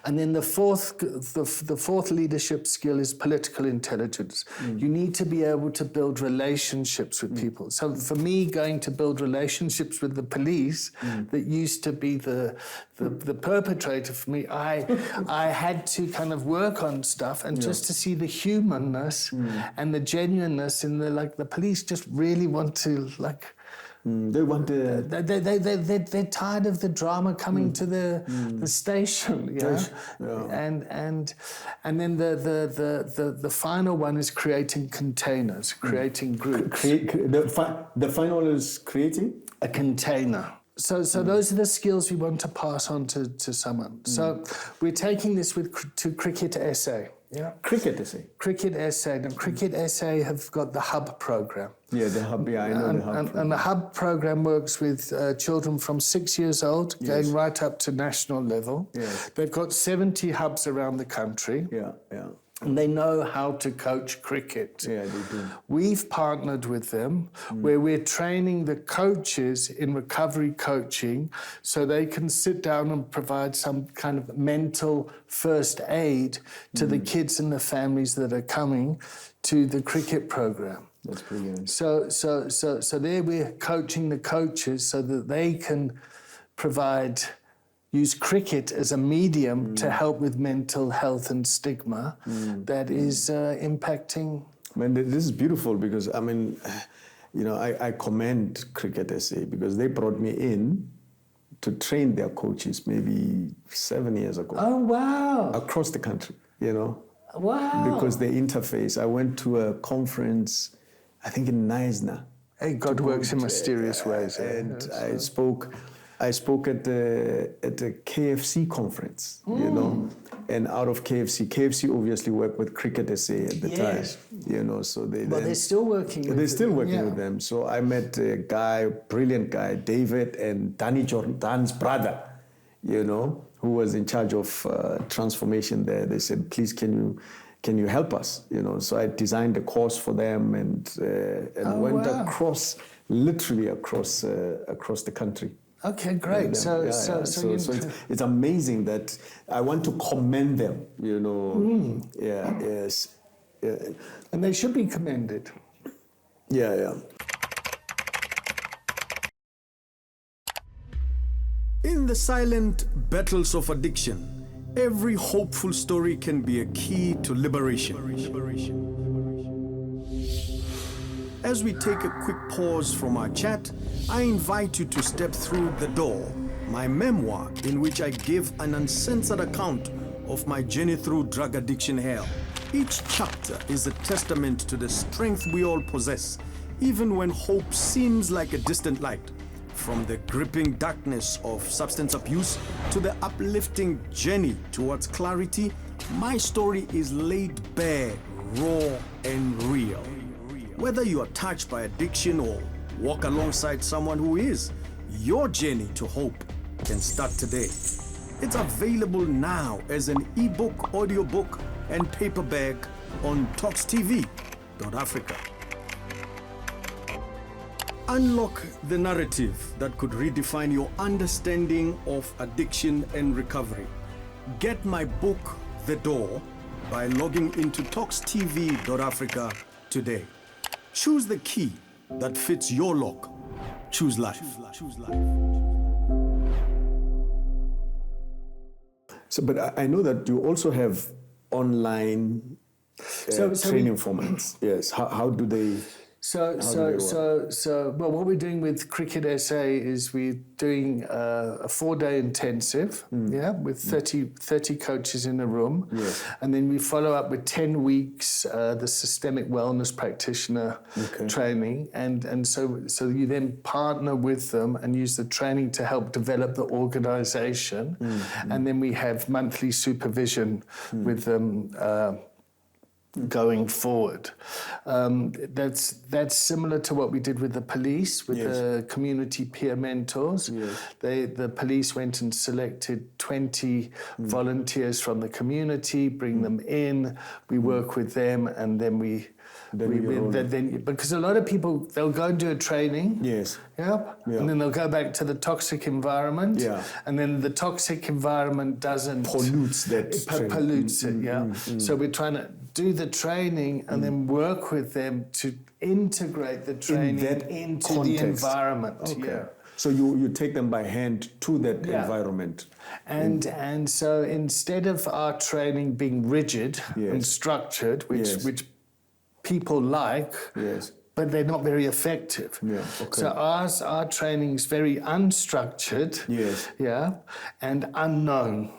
And then the fourth leadership skill is political intelligence. You need to be able to build relationships with people. So for me, going to build relationships with the police that used to be the perpetrator for me, I had to kind of work on stuff, and just to see the humanness and the genuineness in the police just really want to they want to. They're tired of the drama coming to the station, and then the final one is creating containers, creating groups. The final is creating a container. So those are the skills we want to pass on to someone. So we're taking this to Cricket SA. Cricket SA. Cricket SA. Now, Cricket SA have got the Hub program. Yeah, the Hub. Yeah, I know the Hub. And the Hub program works with children from 6 years old, going right up to national level. Yes. They've got 70 hubs around the country. Yeah. And they know how to coach cricket. Yeah, they do. We've partnered with them where we're training the coaches in recovery coaching so they can sit down and provide some kind of mental first aid to the kids and the families that are coming to the cricket program. That's brilliant. So there we're coaching the coaches so that they can use cricket as a medium to help with mental health and stigma that is impacting. Man, this is beautiful because, I commend Cricket SA because they brought me in to train their coaches maybe 7 years ago. Oh, wow. Across the country, Wow. Because they interface. I went to a conference, I think in Neisner. Hey, God works in mysterious ways. And I spoke at the KFC conference, and out of KFC obviously worked with Cricket SA at the time, so they're still working with them. They're still working with them. So I met a guy, brilliant guy, David, and Danny Jordan's brother, who was in charge of transformation there. They said, please, can you help us? So I designed a course for them and went literally across the country. Okay, great. So it's amazing that I want to commend them, Yes. And they should be commended. Yeah. In the silent battles of addiction, every hopeful story can be a key to liberation. As we take a quick pause from our chat, I invite you to step through The Door, my memoir in which I give an uncensored account of my journey through drug addiction hell. Each chapter is a testament to the strength we all possess, even when hope seems like a distant light. From the gripping darkness of substance abuse to the uplifting journey towards clarity, my story is laid bare, raw, and real. Whether you are touched by addiction or walk alongside someone who is, your journey to hope can start today. It's available now as an ebook, audiobook, and paperback on TalksTV.Africa. Unlock the narrative that could redefine your understanding of addiction and recovery. Get my book, The Door, by logging into TalksTV.Africa today. Choose the key that fits your lock. Choose life. So, but I know that you also have online training formats. Yes. How do they? Well, what we're doing with Cricket SA is we're doing a 4-day intensive, with 30 coaches in a room. Yes. And then we follow up with 10 weeks, the systemic wellness practitioner training. And so you then partner with them and use the training to help develop the organization. And then we have monthly supervision with them going forward. That's similar to what we did with the police, with the community peer mentors. The police went and selected 20 volunteers from the community, bring them in, we work with them, and then because a lot of people, they'll go and do a training. Yes. And then they'll go back to the toxic environment. And then the toxic environment doesn't pollutes that. Pollutes it. So we're trying to do the training and then work with them to integrate the training into context. the environment. Okay. So you take them by hand to that environment. And so instead of our training being rigid and structured, which people like, but they're not very effective. So our training's very unstructured, and unknown.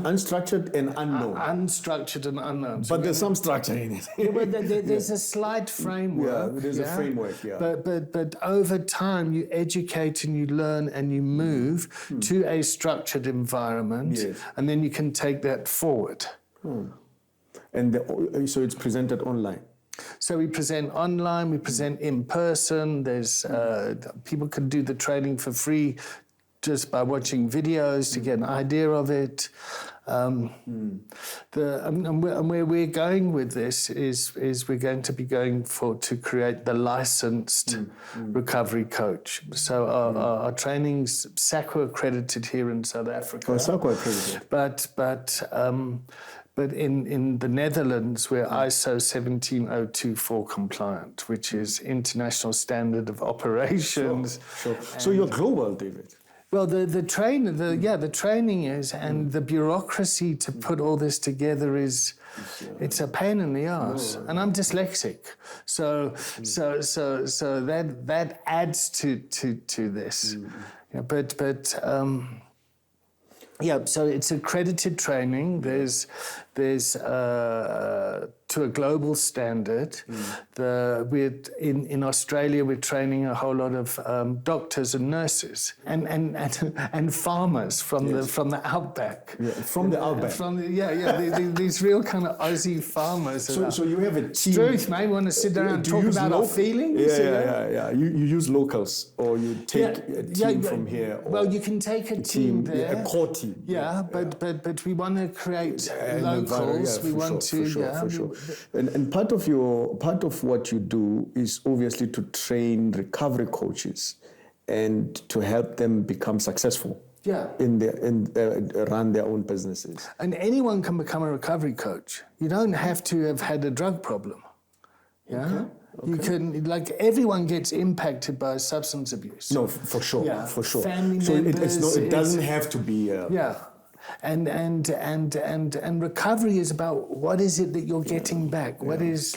Unstructured and unknown. Unstructured and unknown. But there's some structure in it. There's a slight framework. There's a framework, But over time, you educate and you learn and you move to a structured environment, and then you can take that forward. And so it's presented online. So we present online, we present in person. There's people can do the training for free just by watching videos to get an idea of it. And where we're going with this is we're going to be going to create the licensed recovery coach. So our training's SACO accredited here in South Africa. Oh, SACO accredited. But in the Netherlands, we're ISO 17024 compliant, which is International Standard of Operations. Sure. So you're global, David. Well, the training is, and the bureaucracy to put all this together is, it's a pain in the ass. And I'm dyslexic, so that adds to this. So it's accredited training. There's to a global standard. In Australia, we're training a whole lot of doctors and nurses and farmers from the outback. From the outback. These real kind of Aussie farmers. So you have a team. Truth, mate. Want to sit down and talk about our feelings? You use locals, or you take a team from here. Well, you can take a team there. A core team. But we want to create locals. We want to. For sure. And part of what you do is obviously to train recovery coaches and to help them become successful. Run their own businesses. And anyone can become a recovery coach. You don't have to have had a drug problem. Okay. You can, everyone gets impacted by substance abuse. No, for sure. Family members. It doesn't have to be. And recovery is about what is it that you're getting back? What is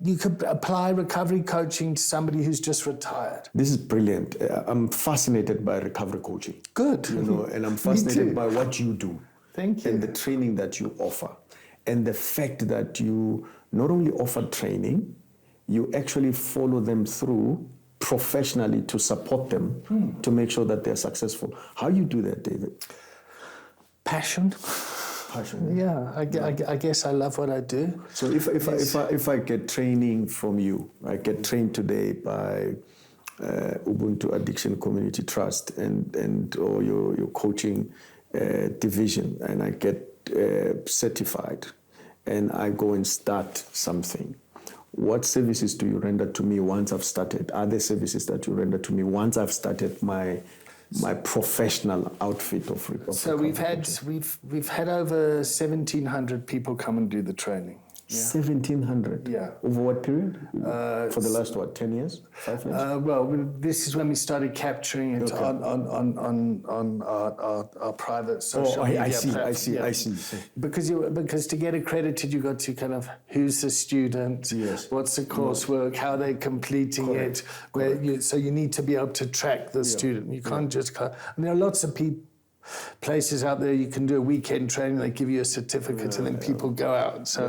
you could apply recovery coaching to somebody who's just retired. This is brilliant. I'm fascinated by recovery coaching. Good. And I'm fascinated by what you do. Thank you. And the training that you offer. And the fact that you not only offer training, you actually follow them through professionally to support them to make sure that they're successful. How you do that, David? Passion. Yeah, I guess I love what I do. So if I get training from you, I get trained today by Ubuntu Addiction Community Trust or your coaching division, and I get certified, and I go and start something. What services do you render to me once I've started? Are there services that you render to me once I've started my professional outfit of So we've had over 1,700 people come and do the training. 1,700? Yeah. Over what period? For the last, 10 years? 5 years? Well, this is when we started capturing it on our private social media platform. I see. Because to get accredited, you got to kind of who's the student, what's the coursework, how they're completing it. So you need to be able to track the student. You can't just. And there are lots of places out there you can do a weekend training. They give you a certificate, and then people go out. So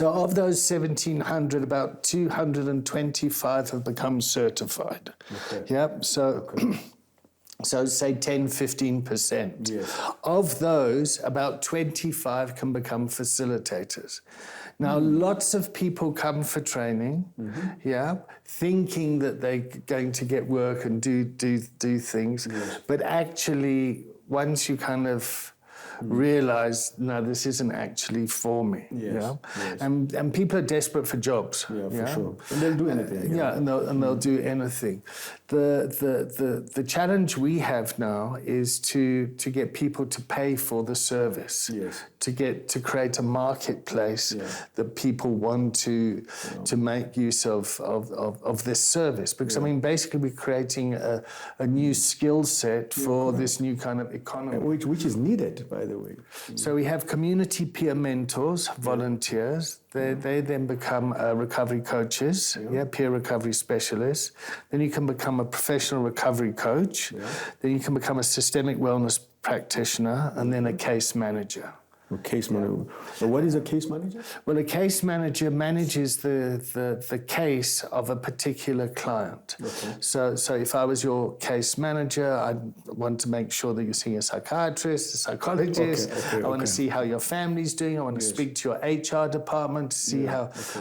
of those 1,700, about 225 have become certified. Yep. So say 10-15%. Of those, about 25 can become facilitators. Now, lots of people come for training, thinking that they're going to get work and do things, but actually, once you kind of realize, no, this isn't actually for me. And people are desperate for jobs. For sure. And they'll do anything. And they'll do anything. The challenge we have now is to get people to pay for the service. To create a marketplace that people want to make use of this service. Because I mean, basically, we're creating a new skill set for this new kind of economy, which is needed, by the way. So we have community peer mentors, volunteers. They then become recovery coaches, peer recovery specialists. Then you can become a professional recovery coach. Then you can become a systemic wellness practitioner, and then a case manager. A case manager. So what is a case manager? Well, a case manager manages the case of a particular client. So if I was your case manager, I'd want to make sure that you're seeing a psychiatrist, a psychologist. I want to see how your family's doing. I want to speak to your HR department to see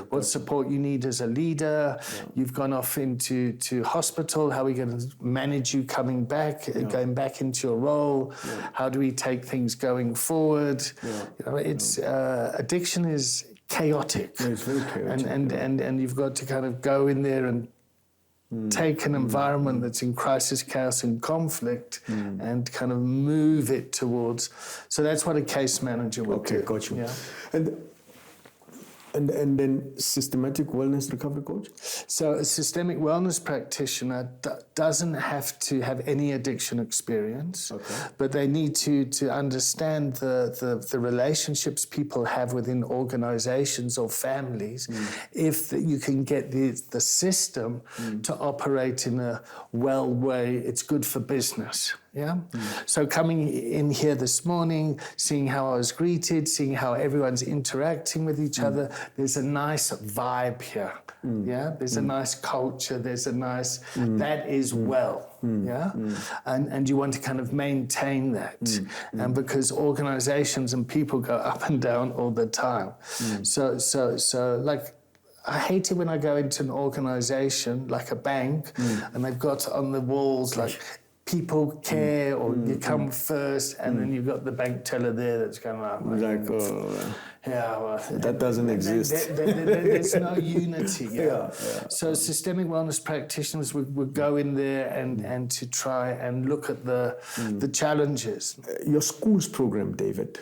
what support you need as a leader. You've gone off into hospital. How are we going to manage you coming back, going back into your role? How do we take things going forward? It's addiction is chaotic. It's very chaotic. And you've got to kind of go in there and take an environment that's in crisis, chaos, and conflict, and kind of move it towards. So that's what a case manager will do. Got you. And then systematic wellness recovery coach? So a systemic wellness practitioner doesn't have to have any addiction experience, but they need to understand the relationships people have within organizations or families. If you can get the system to operate in a well way, it's good for business. So coming in here this morning, seeing how I was greeted, seeing how everyone's interacting with each other, there's a nice vibe here. There's a nice culture. There's a nice, that is well. And you want to kind of maintain that. And because organizations and people go up and down all the time. So like, I hate it when I go into an organization like a bank and they've got on the walls like, people care, or you come first, and then you've got the bank teller there that's going that doesn't exist. There's no unity. So systemic wellness practitioners would go in there and to try and look at the challenges. Your schools program, David.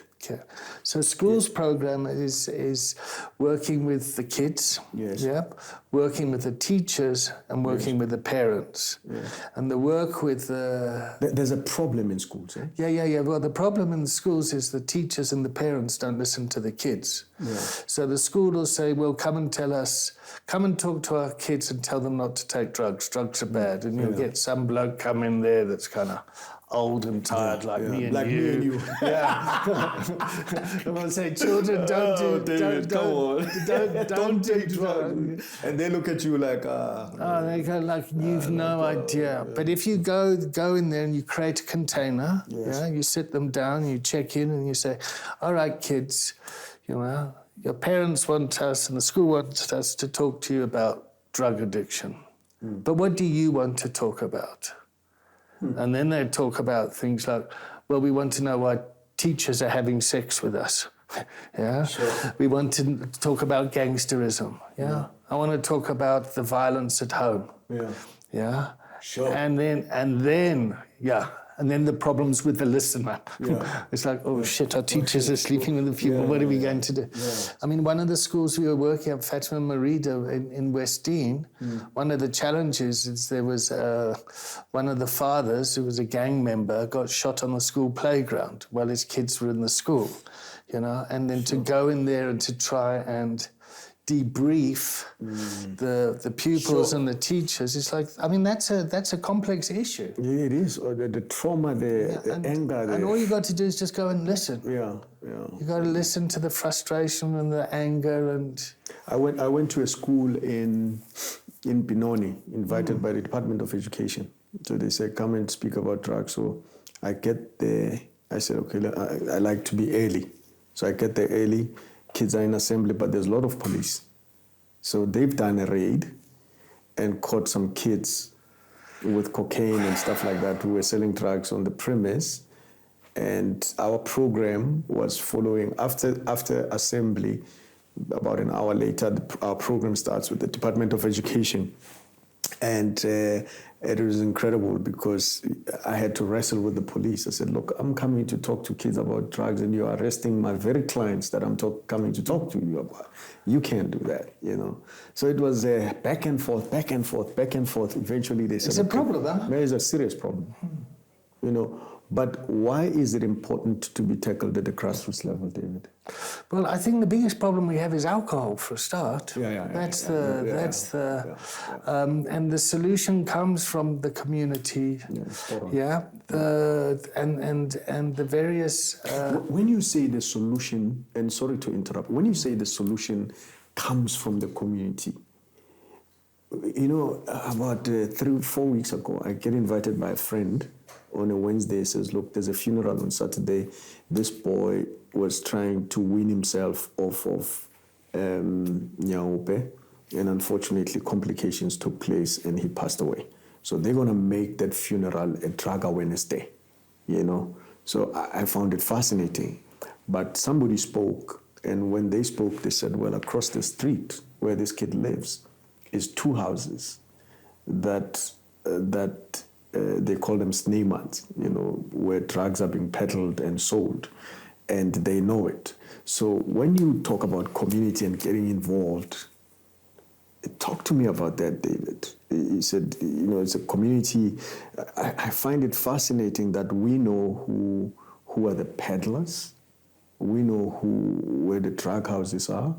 So schools program is working with the kids, working with the teachers, and working with the parents. And the work with the... There's a problem in schools, eh? Yeah. Well, the problem in the schools is the teachers and the parents don't listen to the kids. So the school will say, well, come and talk to our kids and tell them not to take drugs. Drugs are bad. And you'll get some bloke come in there that's kind of old and tired like me and like you. Me and you. I'm gonna say, children, don't do drugs. And they look at you like, they go like, you've no idea. But if you go in there and you create a container, you sit them down, you check in, and you say, all right, kids, your parents want us and the school wants us to talk to you about drug addiction. But what do you want to talk about? And then they talk about things like, well, we want to know why teachers are having sex with us. We want to talk about gangsterism. I want to talk about the violence at home. And then And then the problems with the listener. Yeah. It's like, oh shit, our teachers are sleeping with the people. What are we going to do? I mean, one of the schools we were working at, Fatima Marida in West Dean, one of the challenges is there was one of the fathers who was a gang member got shot on the school playground while his kids were in the school, you know, and then to go in there and to try and debrief the pupils and the teachers. It's like, I mean, that's a complex issue. It is, or the trauma, the anger. And all you got to do is just go and listen. Yeah. You got to listen to the frustration and the anger. And I went to a school in Benoni, invited by the Department of Education. So they said, come and speak about drugs. So I get there. I said, okay, I like to be early. So I get there early. Kids are in assembly, but there's a lot of police. So they've done a raid and caught some kids with cocaine and stuff like that who were selling drugs on the premise. And our program was following after assembly. About an hour later, our program starts with the Department of Education. And it was incredible because I had to wrestle with the police. I said, look, I'm coming to talk to kids about drugs and you're arresting my very clients that I'm coming to talk to you about. You can't do that, you know. So it was back and forth. Eventually they said, it's a problem, huh? There is a serious problem, you know. But why is it important to be tackled at the grassroots level, David? Well, I think the biggest problem we have is alcohol, for a start. That's the and the solution comes from the community. And the various. When you say the solution, and sorry to interrupt, when you say the solution comes from the community, you know, about 3-4 weeks ago, I get invited by a friend on a Wednesday. He says, look, there's a funeral on Saturday. This boy was trying to wean himself off of Nyaope, and unfortunately complications took place and he passed away. So they're going to make that funeral a drug awareness day, you know. So I found it fascinating. But somebody spoke, and when they spoke, they said, well, across the street where this kid lives is 2 houses that they call them sneyman's, you know, where drugs are being peddled and sold, and they know it. So when you talk about community and getting involved, talk to me about that, David. You said, you know, it's a community. I find it fascinating that we know who are the peddlers, we know where the drug houses are.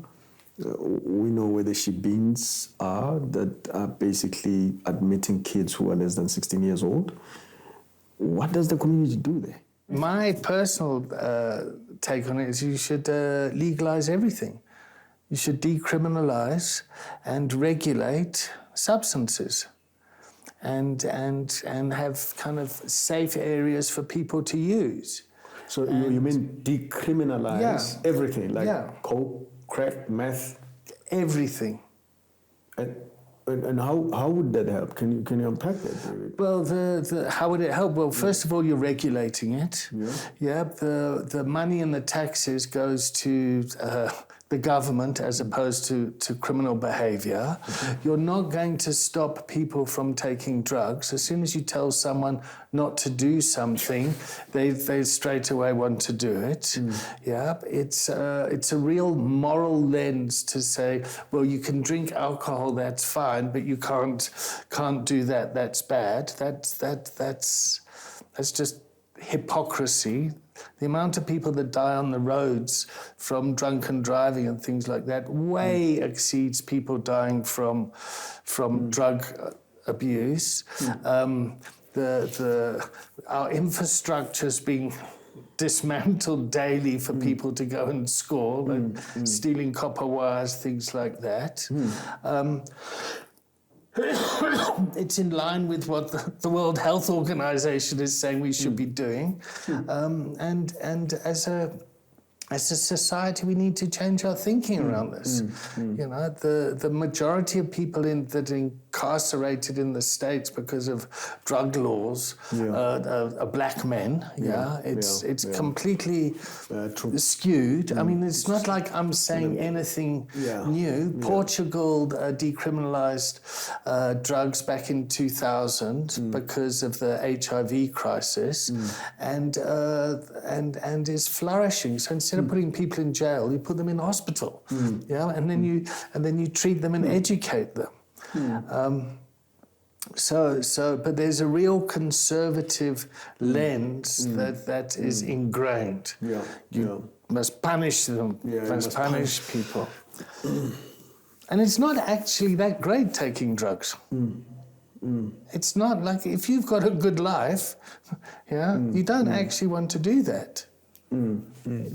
We know where the shebeens are that are basically admitting kids who are less than 16 years old. What does the community do there? My personal take on it is you should legalize everything. You should decriminalize and regulate substances and have kind of safe areas for people to use. So you mean decriminalize everything, like coke, crack, meth? Everything. And how would that help? Can you unpack that, David? Well, how would it help? Well, first of all, you're regulating it. The money and the taxes goes to the government as opposed to criminal behavior. You're not going to stop people from taking drugs. As soon as you tell someone not to do something, they straight away want to do it. It's a real moral lens to say, well, you can drink alcohol, that's fine, but you can't do that. That's bad. That's just hypocrisy. The amount of people that die on the roads from drunken driving and things like that way exceeds people dying from drug abuse. Our infrastructure's being dismantled daily for people to go and score, and stealing copper wires, things like that. It's in line with what the World Health Organization is saying we should be doing. And as a society, we need to change our thinking around this. You know, the majority of people that are incarcerated in the States because of drug laws, black men. It's completely skewed. I mean, it's not like I'm saying anything new. Portugal decriminalized drugs back in 2000 because of the HIV crisis, and is flourishing. So instead of putting people in jail, you put them in hospital. And then you treat them and educate them. But there's a real conservative lens that is ingrained. You must punish them. Must punish people. And it's not actually that great taking drugs. It's not like, if you've got a good life, you don't actually want to do that.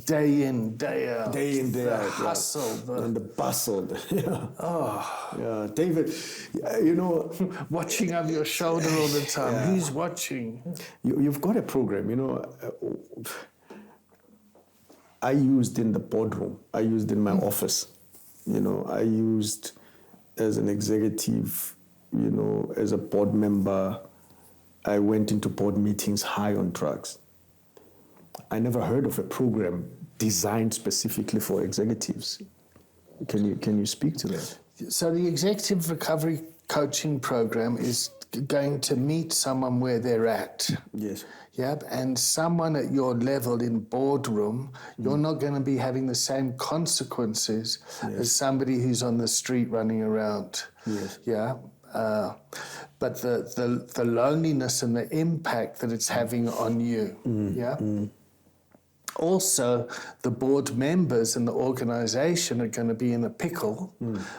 Day in, day out. Day in, day out. Hustle. And the bustle. David, you know... watching over your shoulder all the time. Who's watching? You've got a program, you know. I used in the boardroom. I used in my office. You know, I used as an executive, you know, as a board member. I went into board meetings high on drugs. I never heard of a program designed specifically for executives. Can you speak to that? So the Executive Recovery Coaching Program is going to meet someone where they're at. Yes. Yep, and someone at your level in boardroom, you're not going to be having the same consequences as somebody who's on the street running around. Yes. Yeah. But the loneliness and the impact that it's having on you. Also, the board members and the organization are going to be in a pickle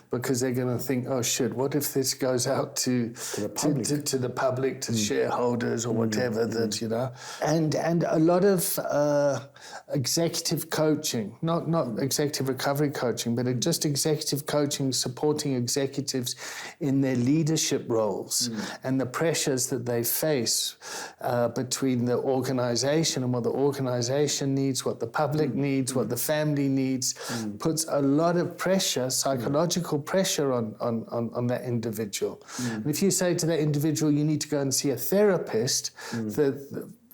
because they're going to think, oh shit, what if this goes out to the public, to shareholders or whatever that, you know. And a lot of executive coaching, not executive recovery coaching, but just executive coaching, supporting executives in their leadership roles and the pressures that they face between the organization and what the organization needs, what the public needs, what the family needs, puts a lot of pressure, psychological pressure on that individual. And if you say to that individual, you need to go and see a therapist,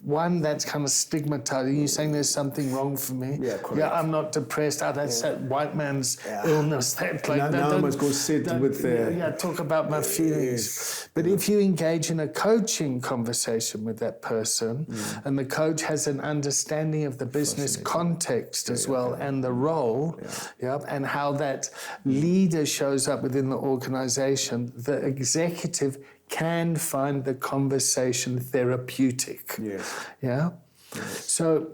one, that's kind of stigmatizing. You're saying there's something wrong for me. Yeah, correct. Yeah, I'm not depressed. Oh, that's that white man's illness. That, like, now I must go sit with the... Yeah, talk about my feelings. But if you engage in a coaching conversation with that person, and the coach has an understanding of the business context as well, and the role, and how that leader shows up within the organization, the executive can find the conversation therapeutic. So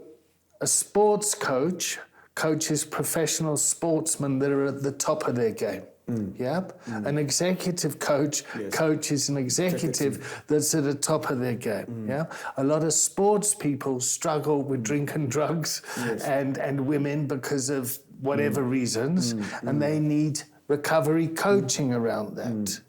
a sports coach coaches professional sportsmen that are at the top of their game. An executive coach coaches an executive that's at the top of their game. A lot of sports people struggle with drink and drugs and women because of whatever reasons, and they need recovery coaching around that.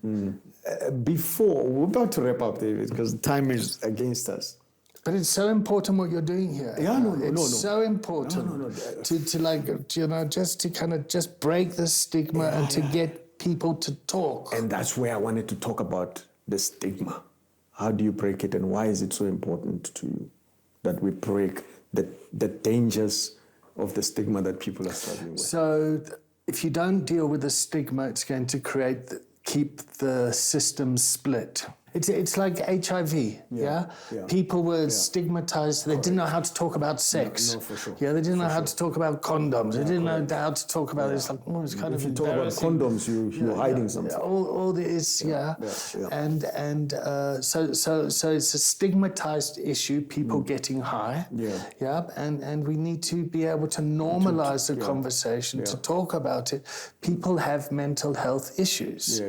Before, we're about to wrap up, David, because time is against us. But it's so important what you're doing here. It's so important to like, you know, just to kind of just break the stigma and to get people to talk. And that's where I wanted to talk about the stigma. How do you break it, and why is it so important to you that we break the dangers of the stigma that people are struggling with? So if you don't deal with the stigma, it's going to keep the system split. It's like HIV, People were stigmatized. They didn't know how to talk about sex. No, for sure. They didn't know how to talk about condoms. They didn't know how to talk about it. It's like, it's kind of embarrassing. If you talk about condoms, you're hiding something. All this, And so it's a stigmatized issue, people getting high. And we need to be able to normalize the conversation, to talk about it. People have mental health issues.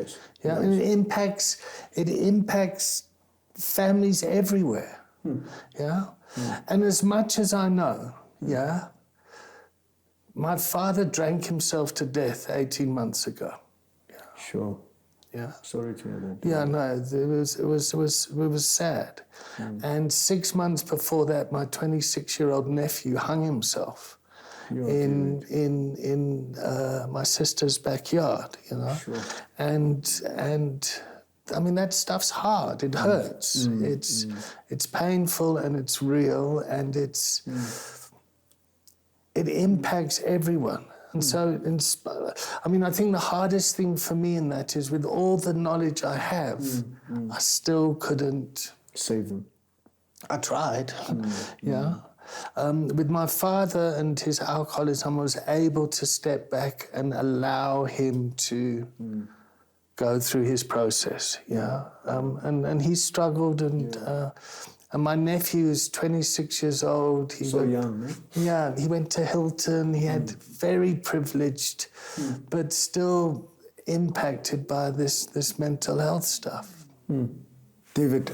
And it impacts families everywhere. And as much as I know, my father drank himself to death 18 months ago. Sure. Sorry to hear that. It was sad. And 6 months before that, my 26-year-old nephew hung himself in my sister's backyard, And I mean, that stuff's hard. It hurts. It's painful and it's real and it impacts everyone. And so, I mean, I think the hardest thing for me in that is with all the knowledge I have, I still couldn't Save them. I tried, yeah. With my father and his alcoholism, I was able to step back and allow him to go through his process, yeah. And he struggled, and my nephew is 26 years old. So young, eh? Yeah, he went to Hilton. He had very privileged, but still impacted by this mental health stuff. David,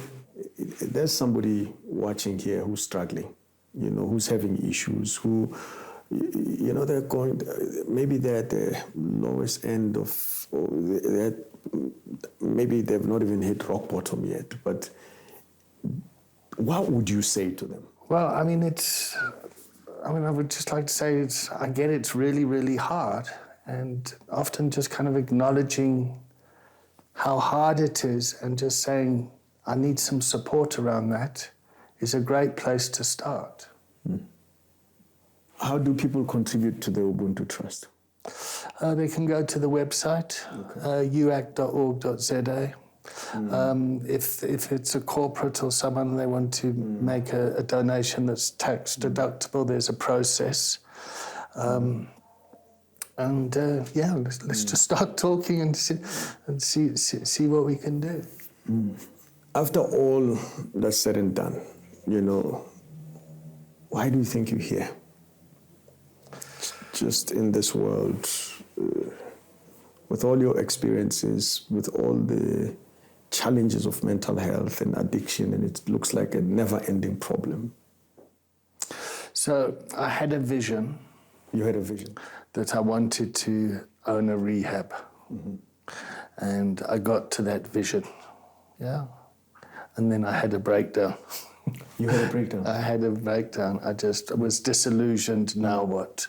there's somebody watching here who's struggling, who's having issues, who, they're going, maybe they're at the lowest end of, or maybe they've not even hit rock bottom yet, but what would you say to them? Well, I mean, I would just like to say I get it's really, really hard, and often just kind of acknowledging how hard it is and just saying, I need some support around that is a great place to start. How do people contribute to the Ubuntu Trust? They can go to the website, uac.org.za. If it's a corporate or someone, they want to make a donation that's tax deductible, there's a process. Let's just start talking and see what we can do. After all that's said and done, why do you think you're here? Just in this world, with all your experiences, with all the challenges of mental health and addiction, and it looks like a never-ending problem. So I had a vision. You had a vision? That I wanted to own a rehab. And I got to that vision, yeah. And then I had a breakdown. You had a breakdown? I had a breakdown. I was disillusioned, now what?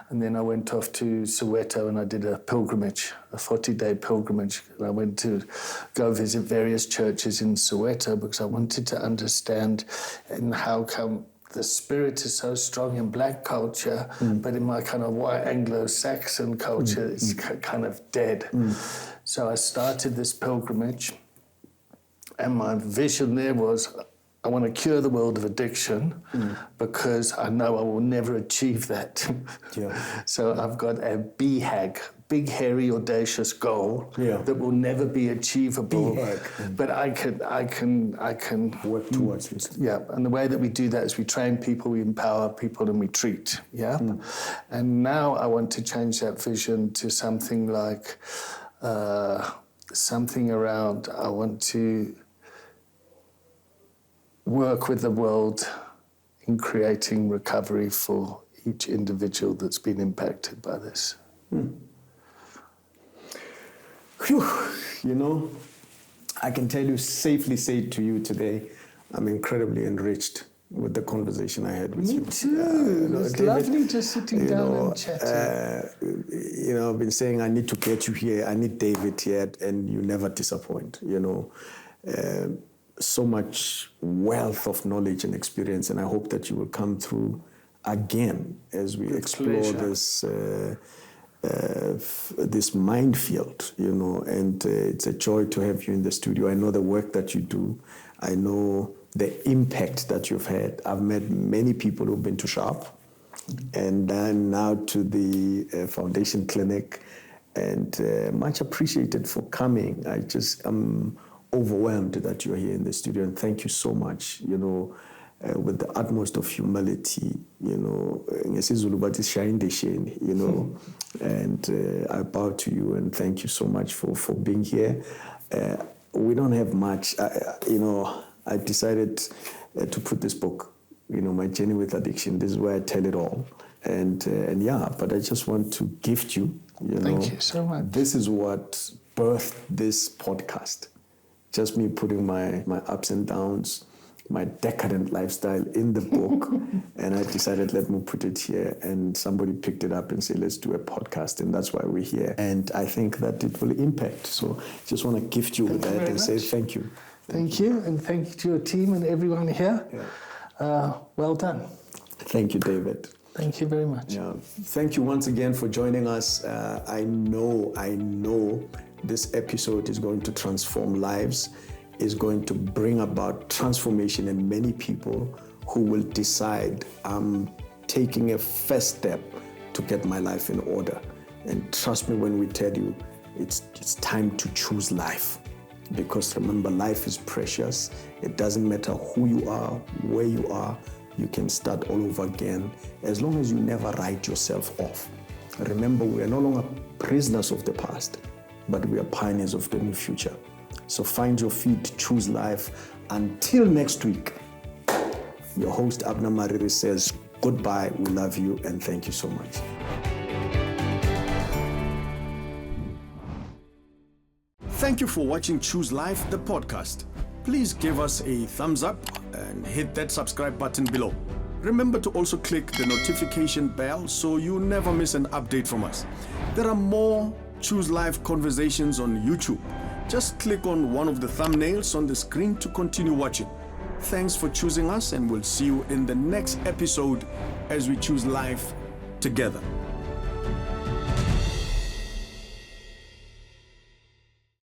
And then I went off to Soweto and I did a pilgrimage, a 40-day pilgrimage. And I went to go visit various churches in Soweto because I wanted to understand how come the spirit is so strong in black culture, but in my kind of white Anglo-Saxon culture, it's kind of dead. So I started this pilgrimage, and my vision there was, I want to cure the world of addiction because I know I will never achieve that. So I've got a BHAG, big, hairy, audacious goal that will never be achievable. But I can work towards it. Yeah, and the way that we do that is we train people, we empower people, and we treat. Yeah, and now I want to change that vision to something like something around. I want to work with the world in creating recovery for each individual that's been impacted by this. Whew. I can tell you, safely say to you today, I'm incredibly enriched with the conversation I had with you. Me too. It's lovely just sitting down and chatting. I've been saying I need to get you here, I need David here, and you never disappoint, so much wealth of knowledge and experience, and I hope that you will come through again as we explore this minefield, and it's a joy to have you in the studio. I know the work that you do. I know the impact that you've had. I've met many people who've been to SHARP and then now to the Foundation Clinic, and much appreciated for coming. I'm overwhelmed that you're here in the studio, and thank you so much, with the utmost of humility, and I bow to you and thank you so much for being here. We don't have much, I decided to put this book, My Journey with Addiction. This is where I tell it all. But I just want to gift you, Thank you so much. This is what birthed this podcast. Just me putting my ups and downs, my decadent lifestyle in the book. And I decided, let me put it here. And somebody picked it up and said, let's do a podcast. And that's why we're here. And I think that it will impact. So just want to gift you with that and say thank you. Thank you. And thank you to your team and everyone here. Well done. Thank you, David. Thank you very much. Yeah. Thank you once again for joining us. I know this episode is going to transform lives, is going to bring about transformation in many people who will decide, I'm taking a first step to get my life in order. And trust me when we tell you, it's time to choose life. Because remember, life is precious. It doesn't matter who you are, where you are, you can start all over again, as long as you never write yourself off. Remember, we are no longer prisoners of the past, but we are pioneers of the new future. So find your feet, choose life. Until next week, your host Abner Mariri says goodbye, we love you, and thank you so much. Thank you for watching Choose Life, the podcast. Please give us a thumbs up and hit that subscribe button below. Remember to also click the notification bell so you never miss an update from us. There are more Choose Life conversations on YouTube. Just click on one of the thumbnails on the screen to continue watching. Thanks for choosing us, and we'll see you in the next episode as we choose life together.